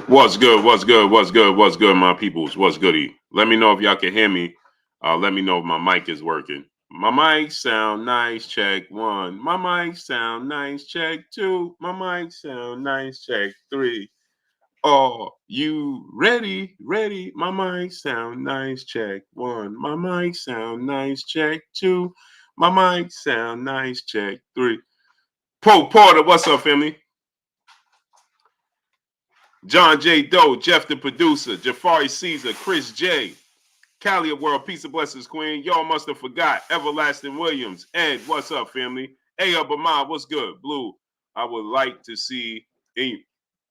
What's good? What's good? What's good? What's good, my peoples? What's goody? Let me know if y'all can hear me. Let me know if my mic is working. My mic sound nice. Check one. My mic sound nice. Check two. My mic sound nice. Check three. Oh, you ready? Ready? My mic sound nice. Check one. My mic sound nice. Check two. My mic sound nice. Check three. Poe Porter, what's up, family? John J. Doe, Jeff the producer, Jafari Caesar, Chris J. Callie World, peace and blessings, Queen. Y'all must have forgot. Everlasting Williams. Ed, what's up, family? Hey, Abama, what's good? Blue, I would like to see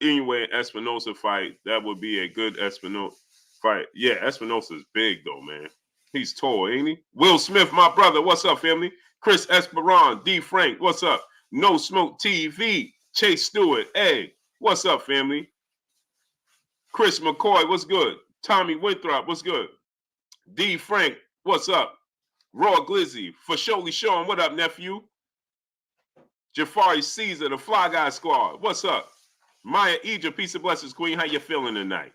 anyway Espinosa fight. That would be a good Espinosa fight. Yeah, Espinosa's big, though, man. He's tall, ain't he? Will Smith, my brother, what's up, family? Chris Esperon, D. Frank, what's up? No Smoke TV, Chase Stewart, hey, what's up, family? Chris McCoy, what's good? Tommy Winthrop, what's good? D. Frank, what's up? Raw Glizzy, for Sholey Sean, what up, nephew? Jafari Caesar, the Fly Guy Squad, what's up? Maya Egypt, peace and blessings, Queen. How you feeling tonight?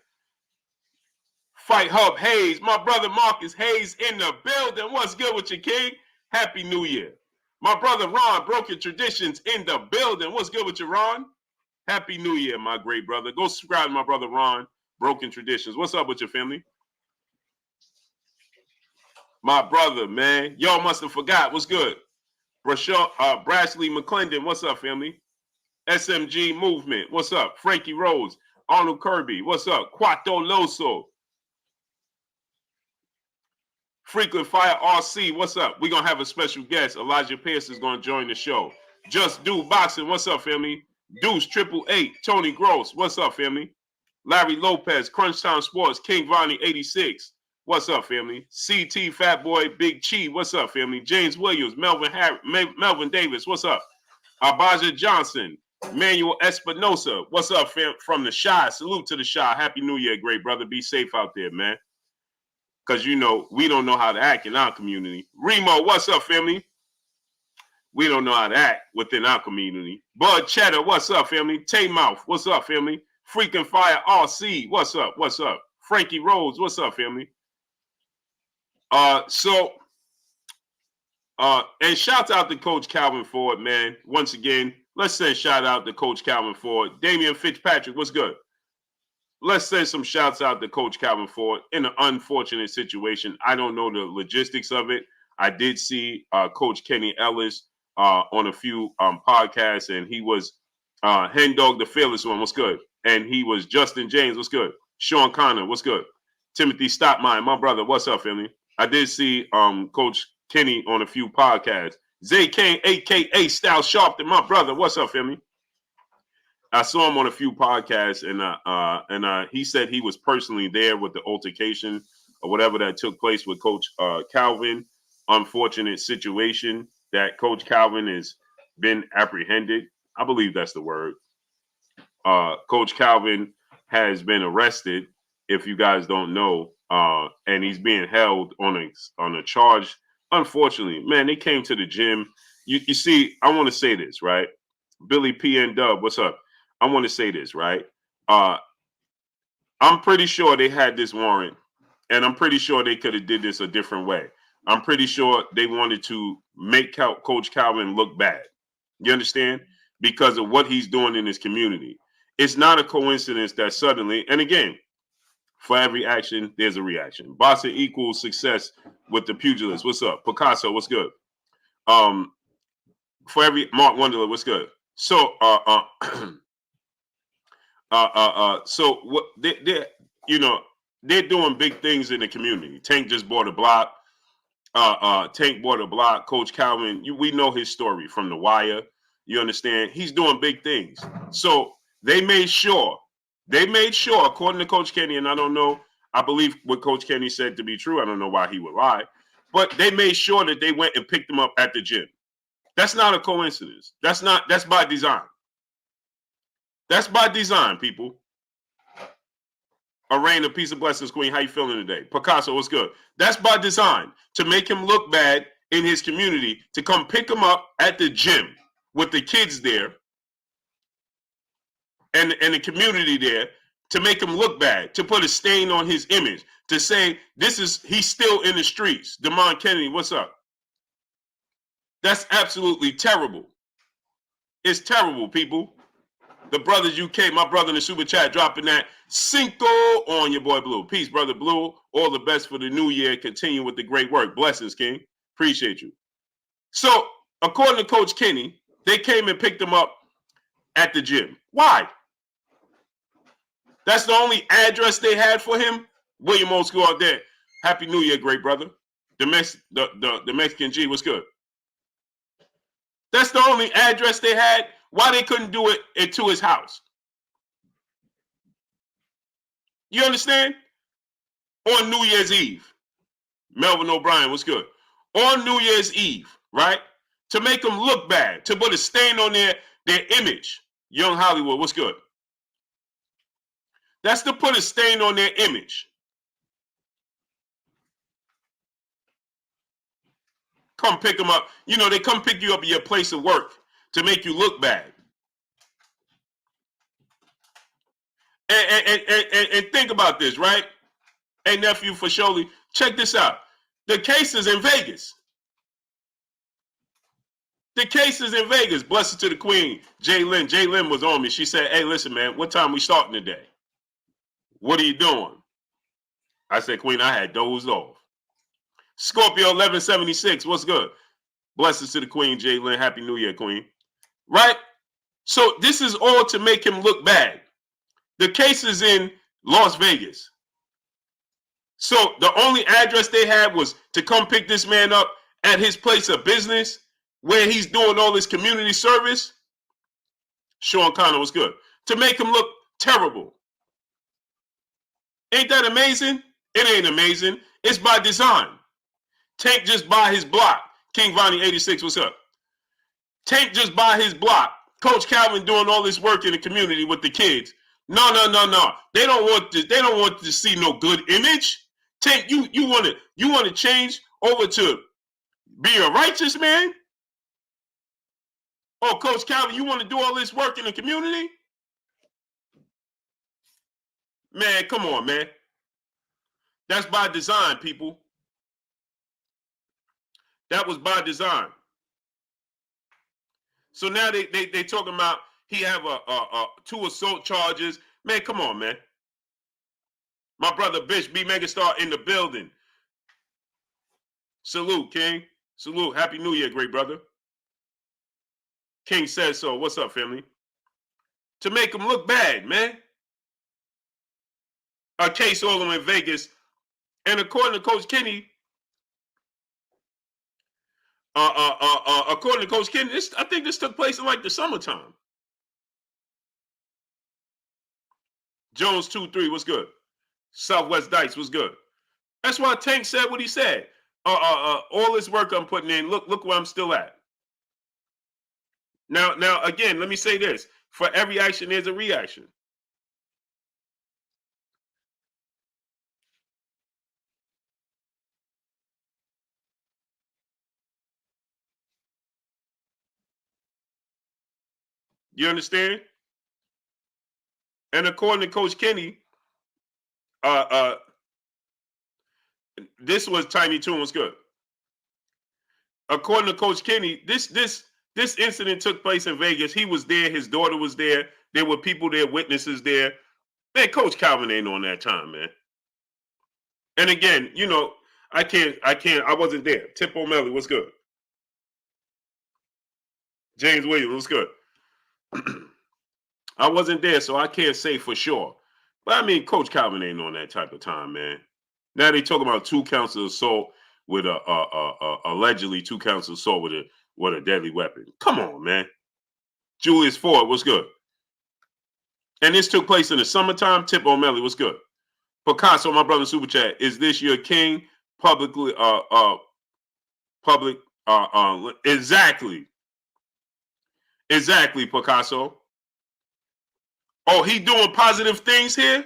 Fight Hub Hayes, my brother Marcus Hayes in the building. What's good with you, King? Happy New Year. My brother Ron, Broken Traditions in the building. What's good with you, Ron? Happy New Year, my great brother. Go subscribe to my brother Ron, Broken Traditions. What's up with your family? My brother, man. Y'all must have forgot. What's good? Brashley McClendon, what's up, family? SMG Movement, what's up? Frankie Rose, Arnold Kirby, what's up? Quato Loso. Frequent Fire RC, what's up? We're going to have a special guest. Elijah Pierce is going to join the show. Just Do Boxing, what's up, family? Deuce 888, Tony Gross, what's up, family? Larry Lopez, Crunch Time Sports, King Vonnie 86. What's up, family? CT Fat Boy, Big Chi. What's up, family? James Williams, Melvin Davis. What's up? Abaja Johnson, Manuel Espinosa. What's up, fam? From the Shy. Salute to the Shy. Happy New Year, great brother. Be safe out there, man. Because, you know, we don't know how to act in our community. Remo, what's up, family? We don't know how to act within our community. Bud Cheddar, what's up, family? Tay-Mouth, what's up, family? Freaking Fire RC, what's up? What's up? Frankie Rhodes, what's up, family? And shout out to Coach Calvin Ford, man. Once again, let's send shout out to Coach Calvin Ford. Damian Fitzpatrick, what's good? Let's send some shouts out to Coach Calvin Ford in an unfortunate situation. I don't know the logistics of it. I did see Coach Kenny Ellis on a few podcasts, and he was Hen Dog the Fearless One, what's good? And he was Justin James, what's good? Sean Connor, what's good? Timothy Stopmine, my brother, what's up, family? I did see Coach Kenny on a few podcasts. Zay Kane, a.k.a. Style Sharpton, my brother, what's up, family? I saw him on a few podcasts, and he said he was personally there with the altercation or whatever that took place with Coach Calvin. Unfortunate situation that Coach Calvin has been apprehended. I believe that's the word. Coach Calvin has been arrested, if you guys don't know, and he's being held on a charge. Unfortunately, man, they came to the gym. You see, I want to say this, right? Billy P. and Dub, what's up? I want to say this, right? I'm pretty sure they had this warrant, and I'm pretty sure they could have did this a different way. I'm pretty sure they wanted to make Coach Calvin look bad. You understand? Because of what he's doing in his community. It's not a coincidence that suddenly, and again, for every action, there's a reaction. Boxing equals success with the pugilist. What's up? Picasso, what's good? For every Mark Wonderler, what's good? So, so what they you know, they're doing big things in the community. Tank just bought a block. Tank bought a block. Coach Calvin, we know his story from The Wire. You understand? He's doing big things. So they made sure, according to Coach Kenny, and I don't know, I believe what Coach Kenny said to be true. I don't know why he would lie, but they made sure that they went and picked him up at the gym. That's not a coincidence. That's by design. That's by design, people. Arena, peace and blessings, Queen. How you feeling today? Picasso, what's good? That's by design, to make him look bad in his community, to come pick him up at the gym with the kids there and the community there to make him look bad, to put a stain on his image, to say he's still in the streets. Damon Kennedy, what's up? That's absolutely terrible. It's terrible, people. The Brothers UK, my brother in the super chat, dropping that Cinco on your boy Blue. Peace, brother Blue. All the best for the new year. Continue with the great work. Blessings, King. Appreciate you. So, according to Coach Kenny, they came and picked him up at the gym. Why? That's the only address they had for him. William Old School out there. Happy New Year, great brother. The Mexican G was good. That's the only address they had. Why they couldn't do it into his house? You understand? On New Year's Eve. Melvin O'Brien was good. On New Year's Eve, right? To make them look bad, to put a stain on their image. Young Hollywood, what's good? That's to put a stain on their image. Come pick them up. You know, they come pick you up at your place of work to make you look bad. And think about this, right? Hey, nephew, for surely, check this out. The case is in Vegas. The case is in Vegas. Blessed to the queen, Jay Lynn. Jay Lynn was on me. She said, hey, listen, man, what time we starting today? What are you doing? I said, Queen, I had dozed off. Scorpio 1176, what's good? Blessings to the queen, Jay Lynn. Happy New Year, queen. Right? So this is all to make him look bad. The case is in Las Vegas. So the only address they had was to come pick this man up at his place of business where he's doing all this community service. Sean Connor was good. To make him look terrible. Ain't that amazing? It ain't amazing. It's by design. Tank just buy his block. King Vonnie 86, what's up? Tank just buy his block. Coach Calvin doing all this work in the community with the kids. No. They don't want this. They don't want to see no good image. Tank, you want to change over to be a righteous man? Oh, Coach Calvin, you want to do all this work in the community? Man, come on, man. That's by design, people. That was by design. So now they talking about he have a 2 assault charges. Man, come on, man. My brother Bish, B Megastar in the building. Salute, King. Salute. Happy New Year, great brother. King says so. What's up, family? To make him look bad, man. A case all in Vegas. And according to Coach Kenny, according to Coach Kenny, I think this took place in like the summertime. Jones 2-3, what's good? Southwest Dice, what's good? That's why Tank said what he said. All this work I'm putting in, look where I'm still at. Now, again, let me say this. For every action, there's a reaction. You understand? And according to Coach Kenny, this was Tiny Toon was good. According to Coach Kenny, this incident took place in Vegas. He was there. His daughter was there. There were people there, witnesses there. Man, Coach Calvin ain't on that time, man. And again, you know, I wasn't there. Tip O'Malley, what's good? James Williams, what's good? I wasn't there, so I can't say for sure. But I mean, Coach Calvin ain't on that type of time, man. Now they talking about 2 counts of assault with allegedly 2 counts of assault with a deadly weapon. Come on, man. Julius Ford, what's good? And this took place in the summertime. Tip O'Malley, what's good? Picasso, my brother, super chat. Is this your king? Publicly, exactly. Exactly, Picasso. Oh, he doing positive things here?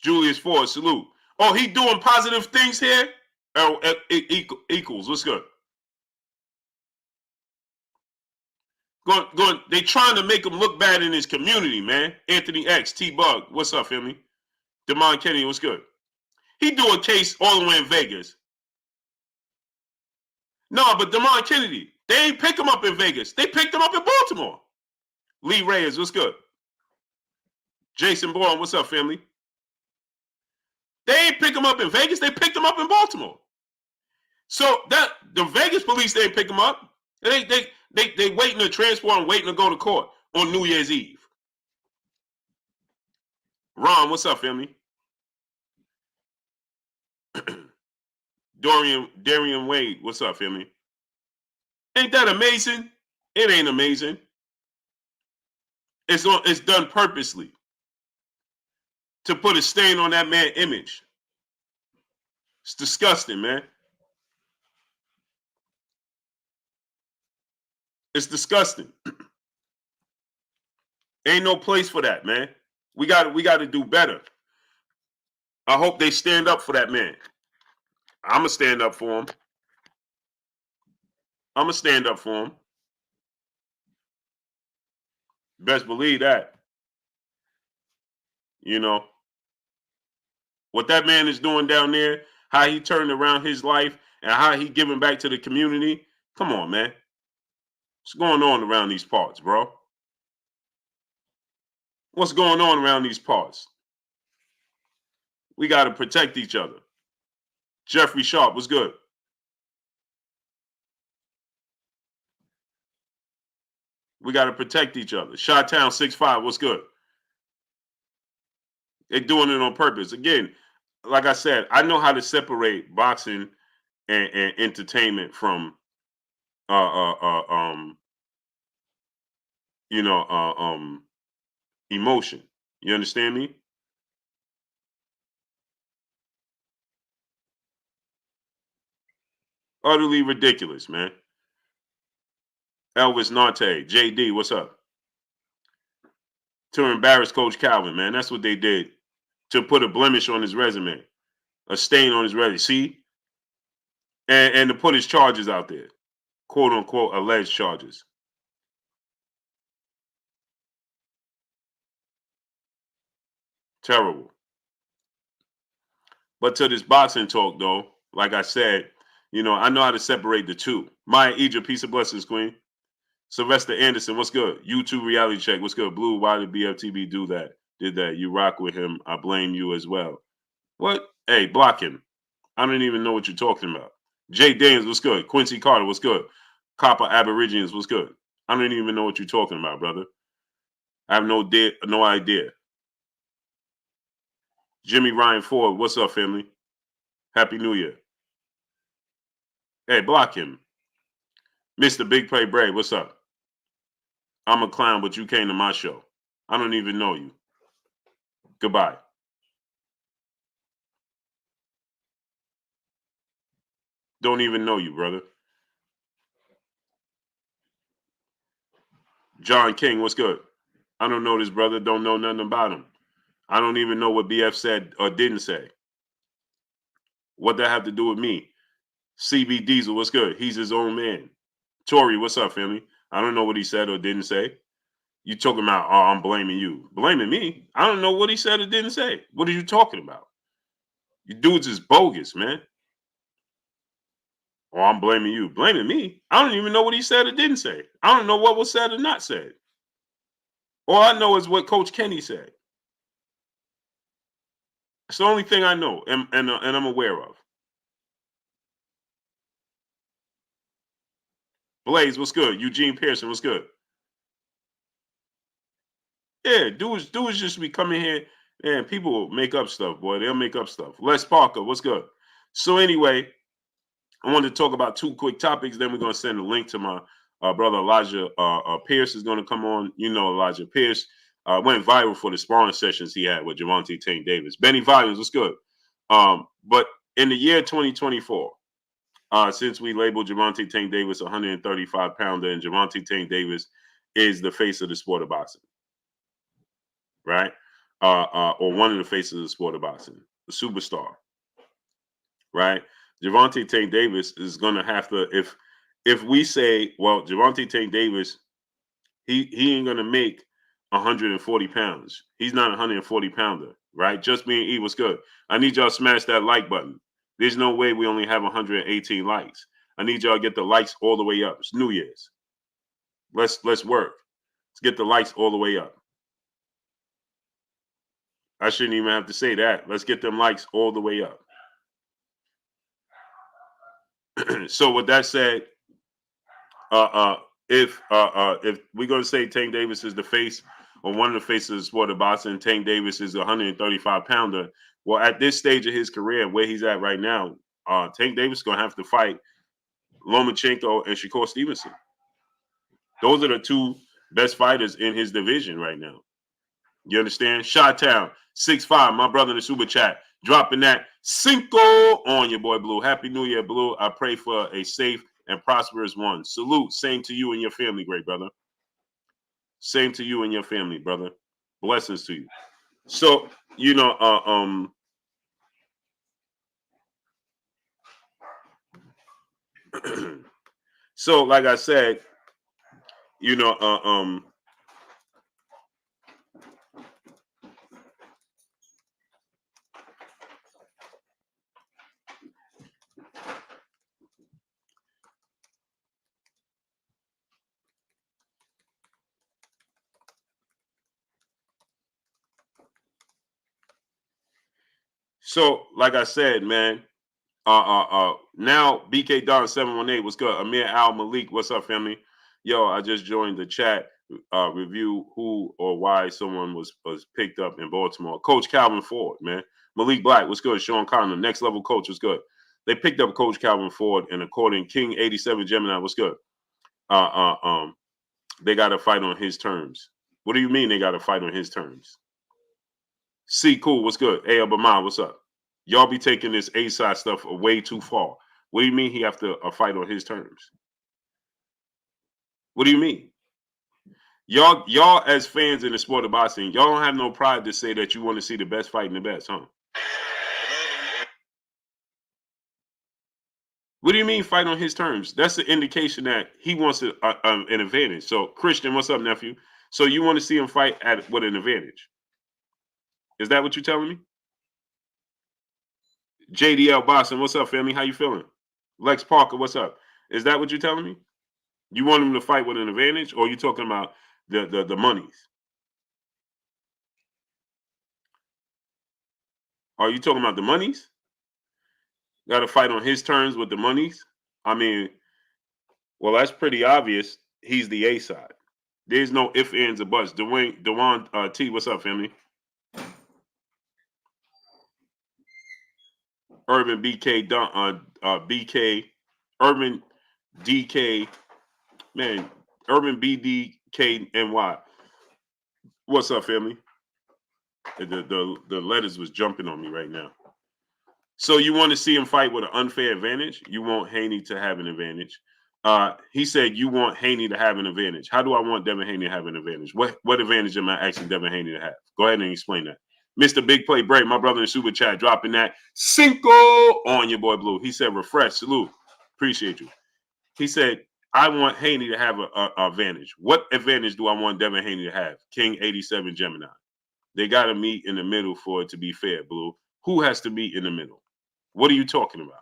Julius Ford, salute. Oh, he doing positive things here? Oh, equals, what's good? They trying to make him look bad in his community, man. Anthony X, T-Bug, what's up, family? Demond Kennedy, what's good? He do a case all the way in Vegas. No, but Demond Kennedy, they ain't pick him up in Vegas. They picked him up in Baltimore. Lee Reyes, what's good? Jason Bourne, what's up, family? They ain't pick him up in Vegas. They picked him up in Baltimore. So that the Vegas police, they ain't pick him up. They waiting to transport and waiting to go to court on New Year's Eve. Ron, what's up, family? Darian Wade, what's up, family? Ain't that amazing? It ain't amazing. It's done purposely to put a stain on that man's image. It's disgusting, man. It's disgusting. Ain't no place for that, man. We got to do better. I hope they stand up for that man. I'm going to stand up for him. I'm going to stand up for him. Best believe that. You know, what that man is doing down there, how he turned around his life and how he giving back to the community. Come on, man. What's going on around these parts, bro? What's going on around these parts? We got to protect each other. Jeffrey Sharp, what's good? We got to protect each other. Chi-Town 6'5", what's good? They're doing it on purpose. Again, like I said, I know how to separate boxing and entertainment from emotion. You understand me? Utterly ridiculous, man. Elvis Narte, JD, what's up? To embarrass Coach Calvin, man. That's what they did. To put a blemish on his resume. A stain on his resume. See? And to put his charges out there. Quote unquote alleged charges. Terrible. But to this boxing talk, though, like I said, I know how to separate the two. Maya Egypt, peace of blessings, Queen. Sylvester Anderson, what's good? YouTube reality check, what's good? Blue, why did BFTB do that? Did that? You rock with him. I blame you as well. What? Hey, block him. I don't even know what you're talking about. Jay Daniels, what's good? Quincy Carter, what's good? Copper Aborigines, what's good? I don't even know what you're talking about, brother. I have no idea. Jimmy Ryan Ford, what's up, family? Happy New Year. Hey, block him. Mr. Big Play Brave, what's up? I'm a clown, but you came to my show. I don't even know you. Goodbye. Don't even know you, brother. John King, what's good? I don't know this brother. Don't know nothing about him. I don't even know what BF said or didn't say. What that have to do with me? CB Diesel, what's good? He's his own man. Tori, what's up, family? I don't know what he said or didn't say. You talking about, oh, I'm blaming you. Blaming me? I don't know what he said or didn't say. What are you talking about? You dudes is bogus, man. Oh, I'm blaming you. Blaming me? I don't even know what he said or didn't say. I don't know what was said or not said. All I know is what Coach Kenny said. It's the only thing I know and I'm aware of. Blaze, what's good? Eugene Pearson, what's good? Yeah, dudes just be coming here and people make up stuff, boy. They'll make up stuff. Les Parker, what's good? So anyway, I wanted to talk about two quick topics. Then we're going to send a link to my brother Elijah Pierce is going to come on. You know Elijah Pierce went viral for the sparring sessions he had with Gervonta Tank Davis. Benny Volumes, what's good? But in the year 2024, since we labeled Gervonta Tank Davis 135-pounder, and Gervonta Tank Davis is the face of the sport of boxing, right? Or one of the faces of the sport of boxing, the superstar, right? Gervonta Tank Davis is going to have to, if we say, well, Gervonta Tank Davis He ain't gonna make 140 pounds. He's not a 140 pounder, right? Just me and E was good. I need y'all to smash that like button. There's no way we only have 118 likes. I need y'all to get the likes all the way up. It's New Year's. Let's work. Let's get the likes all the way up. I shouldn't even have to say that. Let's get them likes all the way up. So with that said, if we're gonna say Tank Davis is the face or one of the faces of the sport of boxing, Tank Davis is a 135 pounder. Well, at this stage of his career, where he's at right now, Tank Davis is gonna have to fight Lomachenko and Shakur Stevenson. Those are the two best fighters in his division right now. You understand? Chi-Town 6'5", my brother in the super chat, dropping that cinco on your boy Blue. Happy New Year, Blue. I pray for a safe and prosperous one. Salute. Same to you and your family, great brother. Same to you and your family, brother. Blessings to you. So, you know, so like I said, you know, so like I said, man, now BK Don 718, what's good? Amir Al Malik, what's up, family? Yo, I just joined the chat. Review who or why someone was picked up in Baltimore. Coach Calvin Ford, man. Malik Black, what's good? Sean Connor, next level coach, what's good? They picked up Coach Calvin Ford, and according King 87 Gemini, what's good? They got to fight on his terms. What do you mean they got to fight on his terms? C cool, what's good? Hey, Obama, what's up? Y'all be taking this A-side stuff way too far. What do you mean he have to fight on his terms? What do you mean? Y'all as fans in the sport of boxing, y'all don't have no pride to say that you want to see the best fight in the best, huh? What do you mean fight on his terms? That's the indication that he wants an advantage. So, Christian, what's up, nephew? So you want to see him fight with an advantage? Is that what you're telling me? JDL Boston, what's up, family? How you feeling? Lex Parker, what's up? Is that what you're telling me? You want him to fight with an advantage, or are you talking about the monies? Are you talking about the monies? Got to fight on his terms with the monies? I mean, well, that's pretty obvious. He's the A side. There's no ifs, ands, or buts. Dewan T, what's up, family? Urban BK, BK, Urban DK, man, Urban BDKNY. What's up, family? The letters was jumping on me right now. So you want to see him fight with an unfair advantage? You want Haney to have an advantage? He said you want Haney to have an advantage. How do I want Devin Haney to have an advantage? What advantage am I asking Devin Haney to have? Go ahead and explain that. Mr. Big Play Break, my brother in Super Chat, dropping that cinco on your boy Blue. He said, refresh, salute. Appreciate you. He said, I want Haney to have an advantage. What advantage do I want Devin Haney to have? King 87 Gemini. They got to meet in the middle for it to be fair, Blue. Who has to meet in the middle? What are you talking about?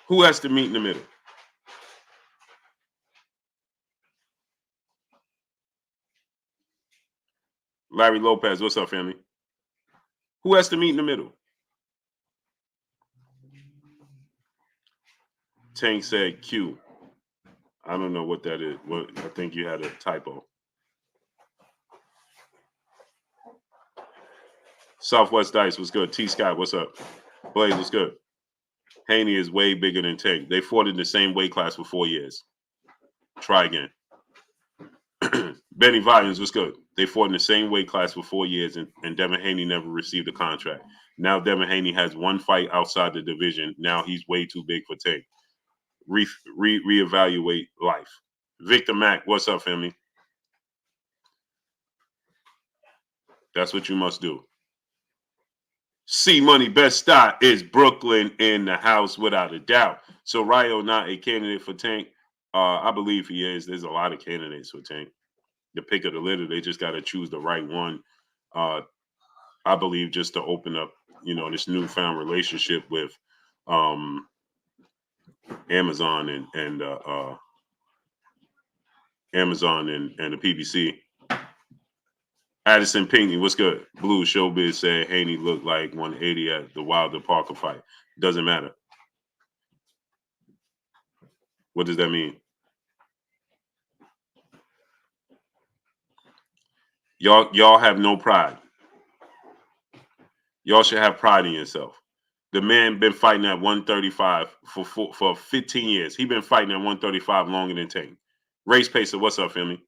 Who has to meet in the middle? Larry Lopez, what's up, family? Who has to meet in the middle? Tank said Q. I don't know what that is. I think you had a typo. Southwest Dice, what's good? T Scott, what's up? Blaze, what's good? Haney is way bigger than Tank. They fought in the same weight class for 4 years. Try again. Benny Volumes, what's good? They fought in the same weight class for 4 years, and Devin Haney never received a contract. Now Devin Haney has one fight outside the division. Now he's way too big for Tank. Reevaluate life. Victor Mack, what's up, family? That's what you must do. C Money Best Stock is Brooklyn in the house without a doubt. So Ryo not a candidate for Tank. I believe he is. There's a lot of candidates for Tank. The pick of the litter. They just got to choose the right one. I believe just to open up, this newfound relationship with Amazon and Amazon and the PBC. Addison Pinckney, what's good? Blue Showbiz said Haney looked like 180 at the Wilder Parker fight. Doesn't matter. What does that mean? Y'all have no pride. Y'all should have pride in yourself. The man been fighting at 135 for 15 years. He been fighting at 135 longer than Tank. Race Pacer, what's up, family?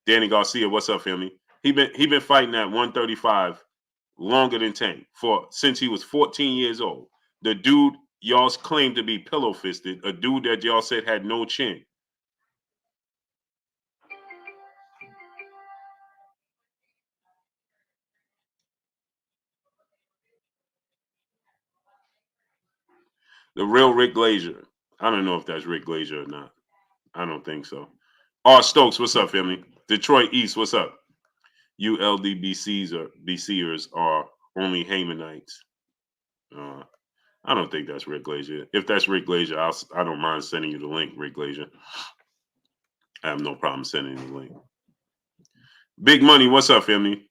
Danny Garcia, what's up, family? He been fighting at 135 longer than Tank since he was 14 years old. The dude y'all claimed to be pillow fisted, a dude that y'all said had no chin. The real Rick Glazier. I don't know if that's Rick Glazier or not. I don't think so. R. Stokes, what's up, family? Detroit East, what's up? You LDBCs or BCers are only Haymanites. I don't think that's Rick Glazier. If that's Rick Glazier, I don't mind sending you the link, Rick Glazier. I have no problem sending you the link. Big Money, what's up, family?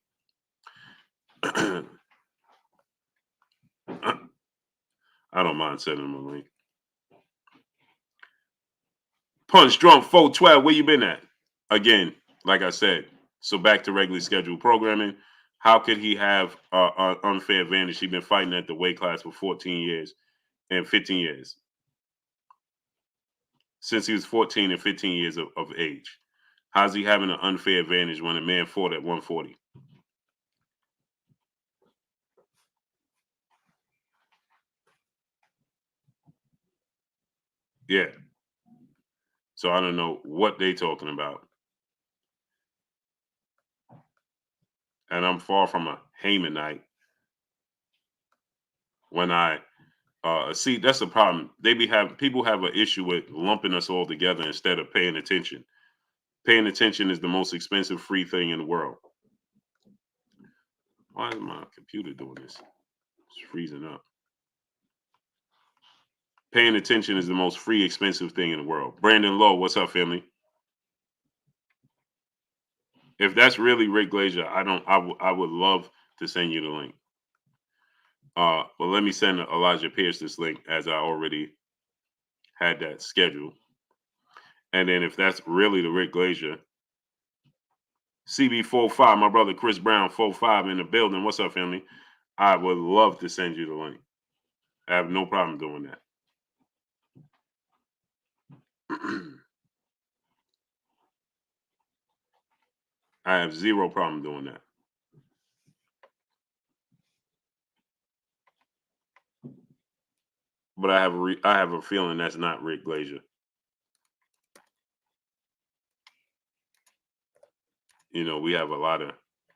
I don't mind sending him a link. Punch Drunk 412, where you been at? Again, like I said, so back to regularly scheduled programming. How could he have an unfair advantage? He's been fighting at the weight class for 14 years and 15 years. Since he was 14 and 15 years of age. How's he having an unfair advantage when a man fought at 140? Yeah. So I don't know what they talking about. And I'm far from a Hamanite. When I see, that's the problem. People have an issue with lumping us all together instead of paying attention. Paying attention is the most expensive free thing in the world. Why is my computer doing this? It's freezing up. Paying attention is the most free, expensive thing in the world. Brandon Lowe, what's up, family? If that's really Rick Glazier, I would love to send you the link. But let me send Elijah Pierce this link as I already had that scheduled. And then if that's really the Rick Glazier, CB45, my brother Chris Brown 45 in the building. What's up, family? I would love to send you the link. I have no problem doing that. I have zero problem doing that. But I have a feeling that's not Rick Glazier. We have a lot of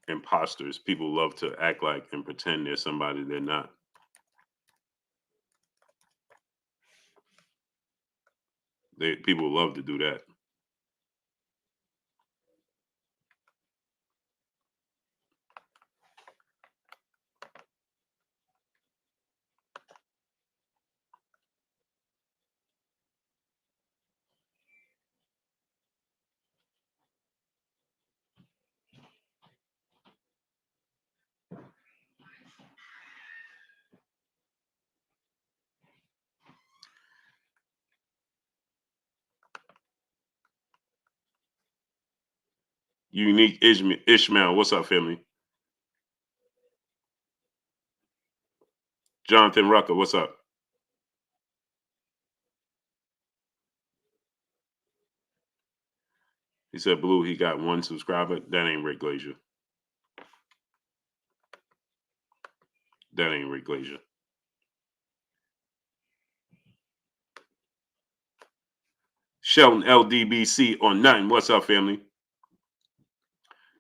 imposters. People love to act like and pretend they're somebody they're not. People love to do that. Unique Ishmael, what's up, family? Jonathan Rucker, what's up? He said, Blue, he got one subscriber. That ain't Rick Glazier. That ain't Rick Glazier. Shelton LDBC on 9. What's up, family?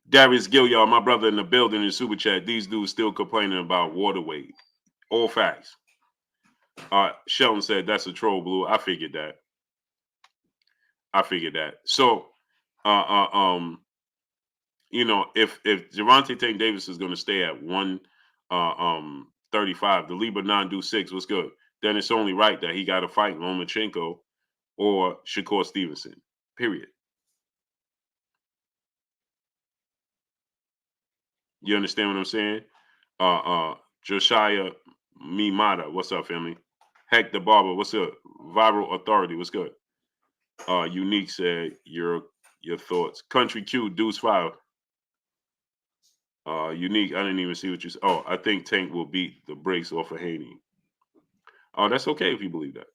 Darius Gilliard, my brother in the building in Super Chat. These dudes still complaining about water weight. All facts. Sheldon said that's a troll, Blue. I figured that. So, if Gervonta Tank Davis is going to stay at 135, the Libra non-do 6 was good. Then it's only right that he got to fight Lomachenko or Shakur Stevenson. Period. You understand what I'm saying? Josiah Mimata, what's up, family? Heck the Barber, what's up? Viral Authority, what's good? Unique said your thoughts. Country Q, Deuce File. Unique, I didn't even see what you said. Oh, I think Tank will beat the brakes off of Haney. Oh, that's okay if you believe that.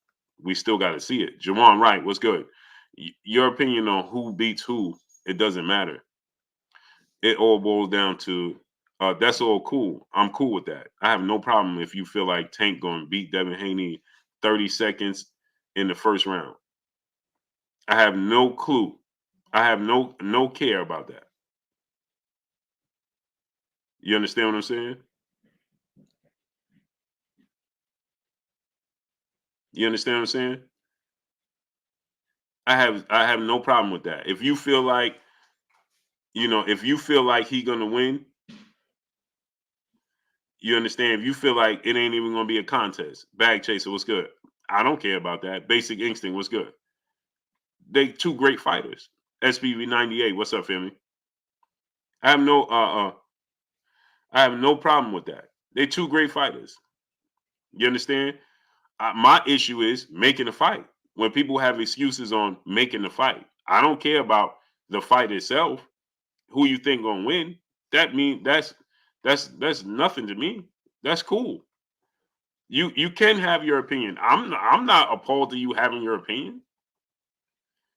We still got to see it. Jawan Wright, what's good? Your opinion on who beats who, it doesn't matter. It all boils down to that's all cool. I'm cool with that. I have no problem if you feel like Tank going to beat Devin Haney 30 seconds in the first round. I have no clue. I have no care about that. You understand what I'm saying? You understand what I'm saying? I have no problem with that. If you feel like, if you feel like he gonna win, you understand. If you feel like it ain't even gonna be a contest, Bag Chaser, what's good? I don't care about that. Basic Instinct, what's good? They two great fighters. SBV 98, what's up, family? I have no problem with that. They're two great fighters. You understand? My issue is making a fight. When people have excuses on making the fight, I don't care about the fight itself. Who you think gonna win? That's nothing to me. That's cool. You can have your opinion. I'm not appalled to you having your opinion.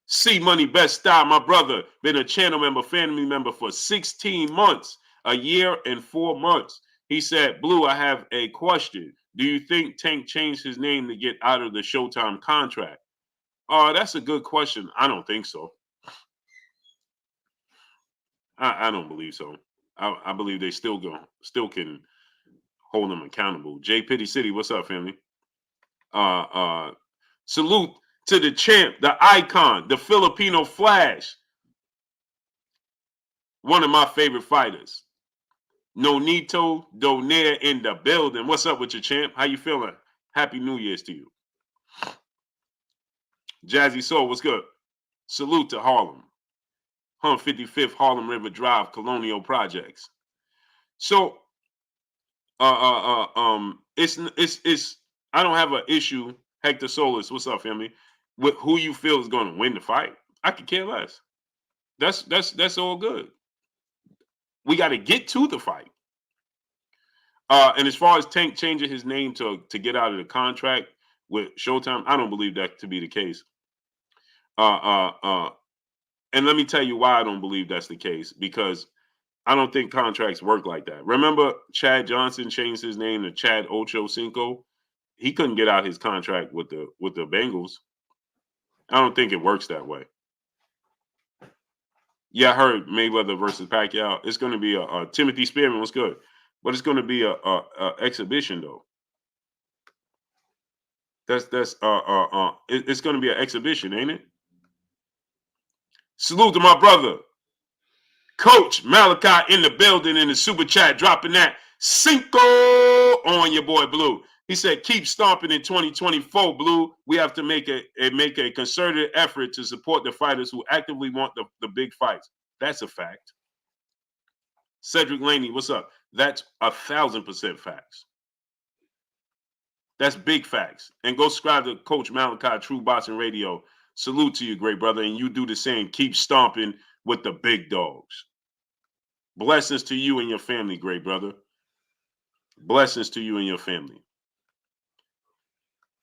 C Money Best Style, my brother, been a channel member, family member for 16 months, a year and 4 months. He said, Blue, I have a question. Do you think Tank changed his name to get out of the Showtime contract? That's a good question. I don't think so. I don't believe so. I believe they still can hold him accountable. J Pity City, what's up, family? Salute to the champ, the icon, the Filipino Flash. One of my favorite fighters. Nonito Donaire in the building. What's up with you, champ? How you feeling? Happy New Year's to you. Jazzy Soul, what's good? Salute to Harlem. 155th Harlem River Drive, Colonial Projects. So, it's I don't have an issue. Hector Solis, what's up, family? With who you feel is going to win the fight. I could care less. That's all good. We got to get to the fight. And as far as Tank changing his name to get out of the contract with Showtime, I don't believe that to be the case. And let me tell you why I don't believe that's the case, because I don't think contracts work like that. Remember, Chad Johnson changed his name to Chad Ocho Cinco. He couldn't get out his contract with the Bengals. I don't think it works that way. Yeah, I heard Mayweather versus Pacquiao. It's going to be a Timothy Spearman was good, but it's going to be a exhibition though. It's going to be an exhibition, ain't it? Salute to my brother, Coach Malachi in the building in the super chat, dropping that Cinco on your boy Blue. He said, keep stomping in 2024, Blue. We have to make a concerted effort to support the fighters who actively want the big fights. That's a fact. Cedric Laney, what's up? That's 1,000% facts. That's big facts. And go subscribe to Coach Malachi, True Boxing Radio. Salute to you, great brother. And you do the same. Keep stomping with the big dogs. Blessings to you and your family, great brother. Blessings to you and your family.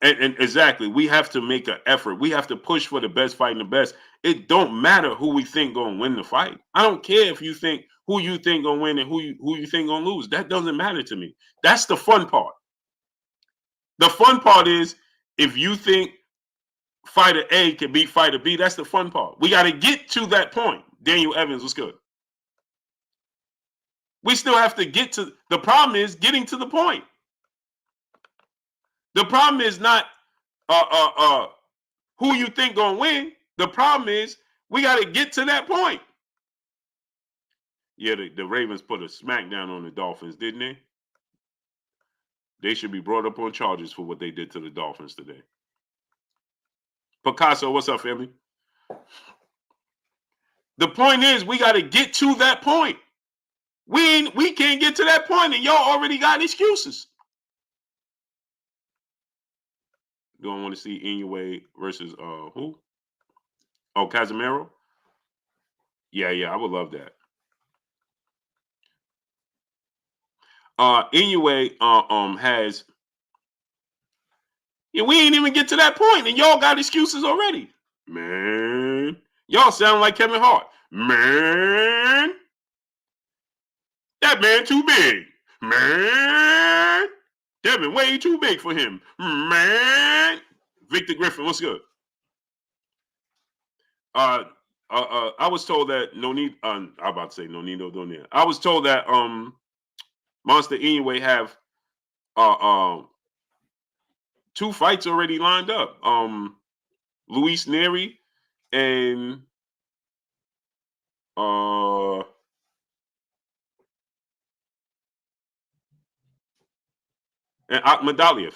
And exactly, we have to make an effort. We have to push for the best fight and the best. It don't matter who we think gonna win the fight. I don't care if you think who you think gonna win and who you think gonna lose. That doesn't matter to me. That's the fun part. The fun part is if you think fighter A can beat fighter B, that's the fun part. We got to get to that point. Daniel Evans was good. We still have to get to the problem is getting to the point. The problem is not who you think gonna win. The problem is we got to get to that point. Yeah, the Ravens put a smackdown on the Dolphins, didn't they? They should be brought up on charges for what they did to the Dolphins today. Picasso, what's up, family? The point is, we got to get to that point. We can't get to that point, and y'all already got excuses. Do I want to see Inoue versus who? Oh, Casemiro? Yeah, I would love that. Inoue has. Yeah, we ain't even get to that point, and y'all got excuses already. Man, y'all sound like Kevin Hart. Man, that man too big. Man, that man way too big for him. Man, Victor Griffin, what's good? I was told that I'm about to say Nonito Donia. I was told that Monster Inoue have 2 fights already lined up. Luis Neri and Akhmadaliev.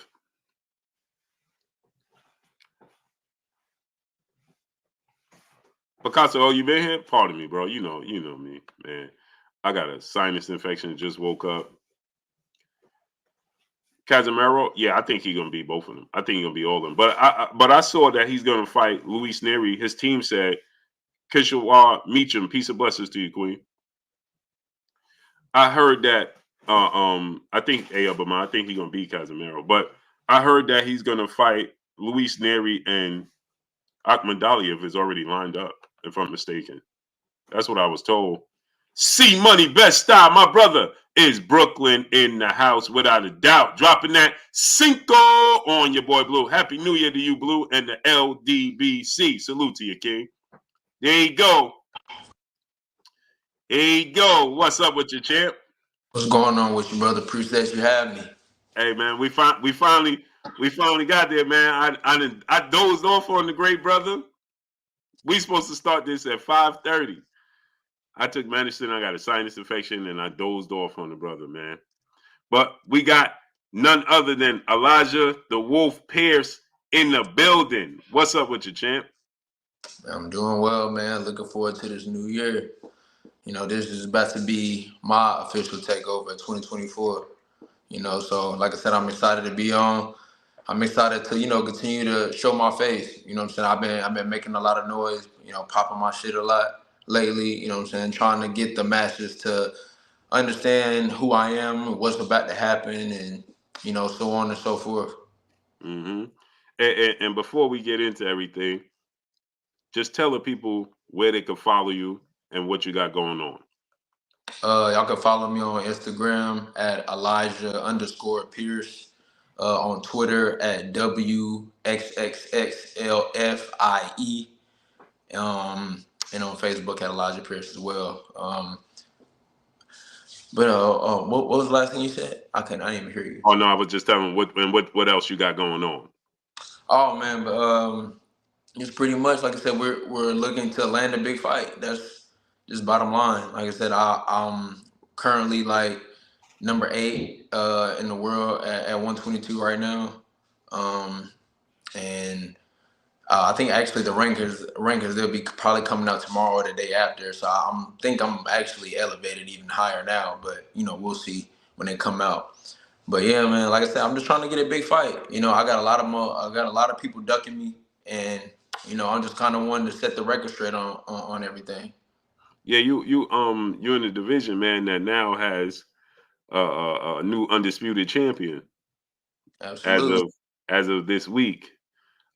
Picasso, oh, you been here? Pardon me, bro. You know me, man. I got a sinus infection. Just woke up. Casemiro, yeah, I think he's gonna be both of them. I think he's gonna be all of them. But I saw that he's gonna fight Luis Neri. His team said, Kishawar Meacham, peace of blessings to you, Queen. I heard that. I think I think he's gonna beat Casemiro, but I heard that he's gonna fight Luis Neri and Akhmadaliev is already lined up, if I'm mistaken. That's what I was told. C Money Best Style, my brother, is Brooklyn in the house without a doubt. Dropping that Cinco on your boy Blue. Happy New Year to you, Blue, and the LDBC. Salute to you, King. There you go. There you go. What's up with your champ? What's going on with you, brother? Appreciate you having me. Hey man, we finally got there, man. I dozed off on the great brother. We supposed to start this at 5:30. I took medicine. I got a sinus infection, and I dozed off on the brother, man. But we got none other than Elijah the Wolf Pierce in the building. What's up with you, champ? I'm doing well, man. Looking forward to this new year. This is about to be my official takeover in 2024. So like I said, I'm excited to be on. I'm excited to, continue to show my face. You know what I'm saying? I've been making a lot of noise, popping my shit a lot lately, you know what I'm saying, trying to get the masses to understand who I am, what's about to happen, and, so on and so forth. Mm-hmm. And before we get into everything, just tell the people where they can follow you and what you got going on. Y'all can follow me on Instagram at Elijah_Pierce. On Twitter at WXXXLFIE. And on Facebook at Elijah Pierce as well. What was the last thing you said? I didn't even hear you. Oh no, I was just telling what else you got going on. Oh man, but it's pretty much like I said, we're looking to land a big fight. That's just bottom line. Like I said, I'm currently like number 8 in the world at 122 right now, and I think actually the rankers they'll be probably coming out tomorrow or the day after. So I think I'm actually elevated even higher now, but we'll see when they come out. But yeah, man, like I said, I'm just trying to get a big fight. I got a lot of people ducking me, and I'm just kind of wanting to set the record straight on everything. Yeah, you're in a division, man, that now has a new undisputed champion. Absolutely. As of this week,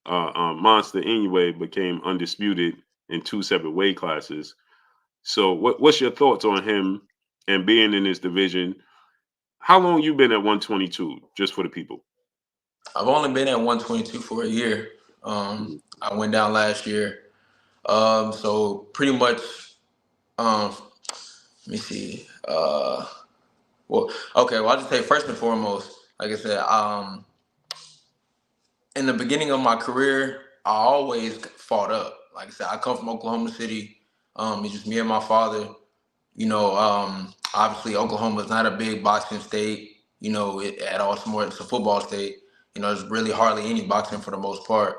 Monster Inoue became undisputed in 2 separate weight classes. So, what's your thoughts on him and being in this division? How long you been at 122? Just for the people. I've only been at 122 for a year. I went down last year. So pretty much. Let me see. Well, okay. Well, I'll just say first and foremost, like I said, in the beginning of my career, I always fought up. Like I said, I come from Oklahoma City. It's just me and my father. Obviously Oklahoma is not a big boxing state. At all. It's a football state. There's really hardly any boxing for the most part.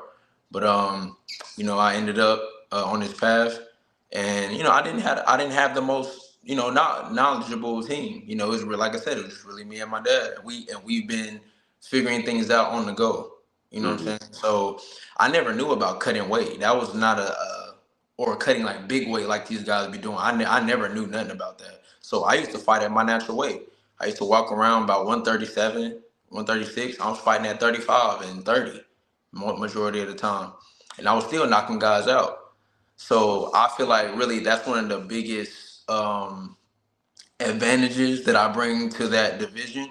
But I ended up on this path, and I didn't have the most not knowledgeable team. It was really, like I said, it was just really me and my dad. We've been figuring things out on the go. You know what I'm saying? So I never knew about cutting weight. That was not or cutting like big weight like these guys be doing. I never knew nothing about that. So I used to fight at my natural weight. I used to walk around about 137, 136. I was fighting at 35 and 30 majority of the time. And I was still knocking guys out. So I feel like really that's one of the biggest advantages that I bring to that division,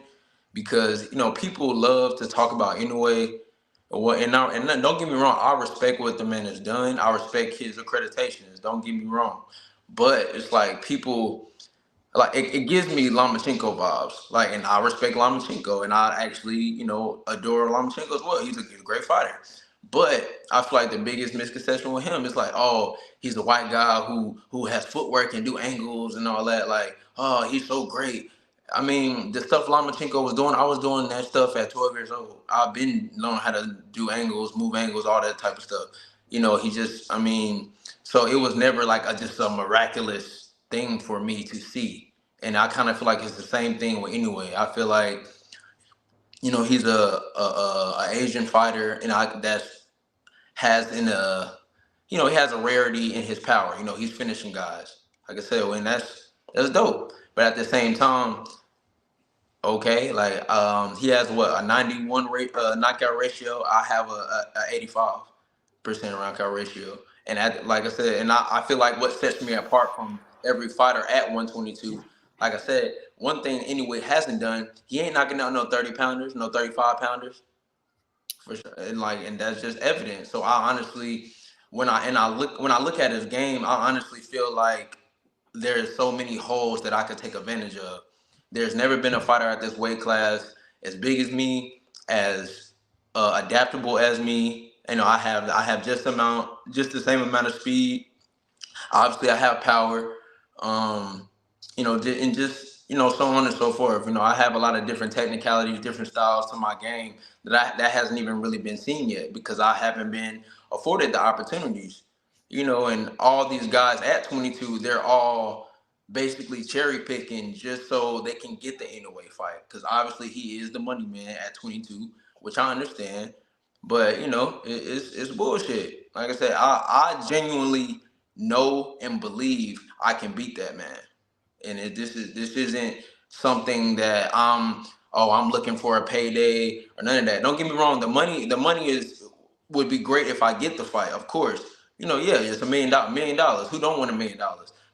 because people love to talk about anyway. And don't get me wrong, I respect what the man has done. I respect his accreditations. Don't get me wrong, but it's like people like it gives me Lomachenko vibes. Like, and I respect Lomachenko, and I actually adore Lomachenko as well. He's a great fighter. But I feel like the biggest misconception with him is like, oh, he's a white guy who has footwork and do angles and all that. Like, oh, he's so great. I mean, the stuff Lomachenko was doing, I was doing that stuff at 12 years old. I've been learning how to do angles, move angles, all that type of stuff. So it was never like just a miraculous thing for me to see. And I kind of feel like it's the same thing with Inoue. I feel like, he's a Asian fighter, and he has a rarity in his power. He's finishing guys. Like I said, and that's dope. But at the same time, okay, like he has a 91 knockout ratio. I have a 85% knockout ratio, and like I said, and I feel like what sets me apart from every fighter at 122. Like I said, one thing Inoue hasn't done, he ain't knocking out no 30 pounders, no 35 pounders. For sure. And that's just evident. So I honestly, when I look at his game, I honestly feel like there's so many holes that I could take advantage of. There's never been a fighter at this weight class as big as me, as adaptable as me. I have just the same amount of speed. Obviously, I have power. And just so on and so forth. I have a lot of different technicalities, different styles to my game that hasn't even really been seen yet, because I haven't been afforded the opportunities. And all these guys at 22, they're all basically cherry picking just so they can get the Inoue fight, because obviously he is the money man at 22, which I understand. But it's bullshit. Like I said, I genuinely know and believe I can beat that man. And this isn't something that I'm looking for a payday or none of that. Don't get me wrong. The money would be great if I get the fight, of course. Yeah, it's $1 million. Who don't want $1 million?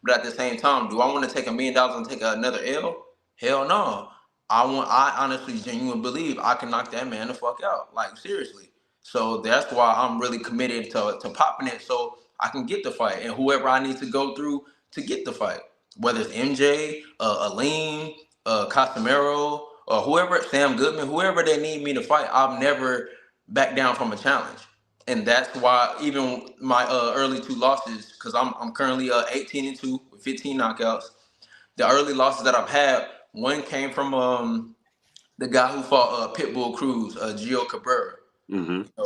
But at the same time, do I want to take $1 million and take another L? Hell no. I honestly genuinely believe I can knock that man the fuck out. Like, seriously. So that's why I'm really committed to popping it, so I can get the fight, and whoever I need to go through to get the fight, whether it's MJ, Aleem, Casemiro, or whoever, Sam Goodman, whoever they need me to fight, I've never backed down from a challenge. And that's why even my early two losses, because I'm currently 18-2 with 15 knockouts. The early losses that I've had, one came from the guy who fought Pitbull Cruz, Gio Cabrera.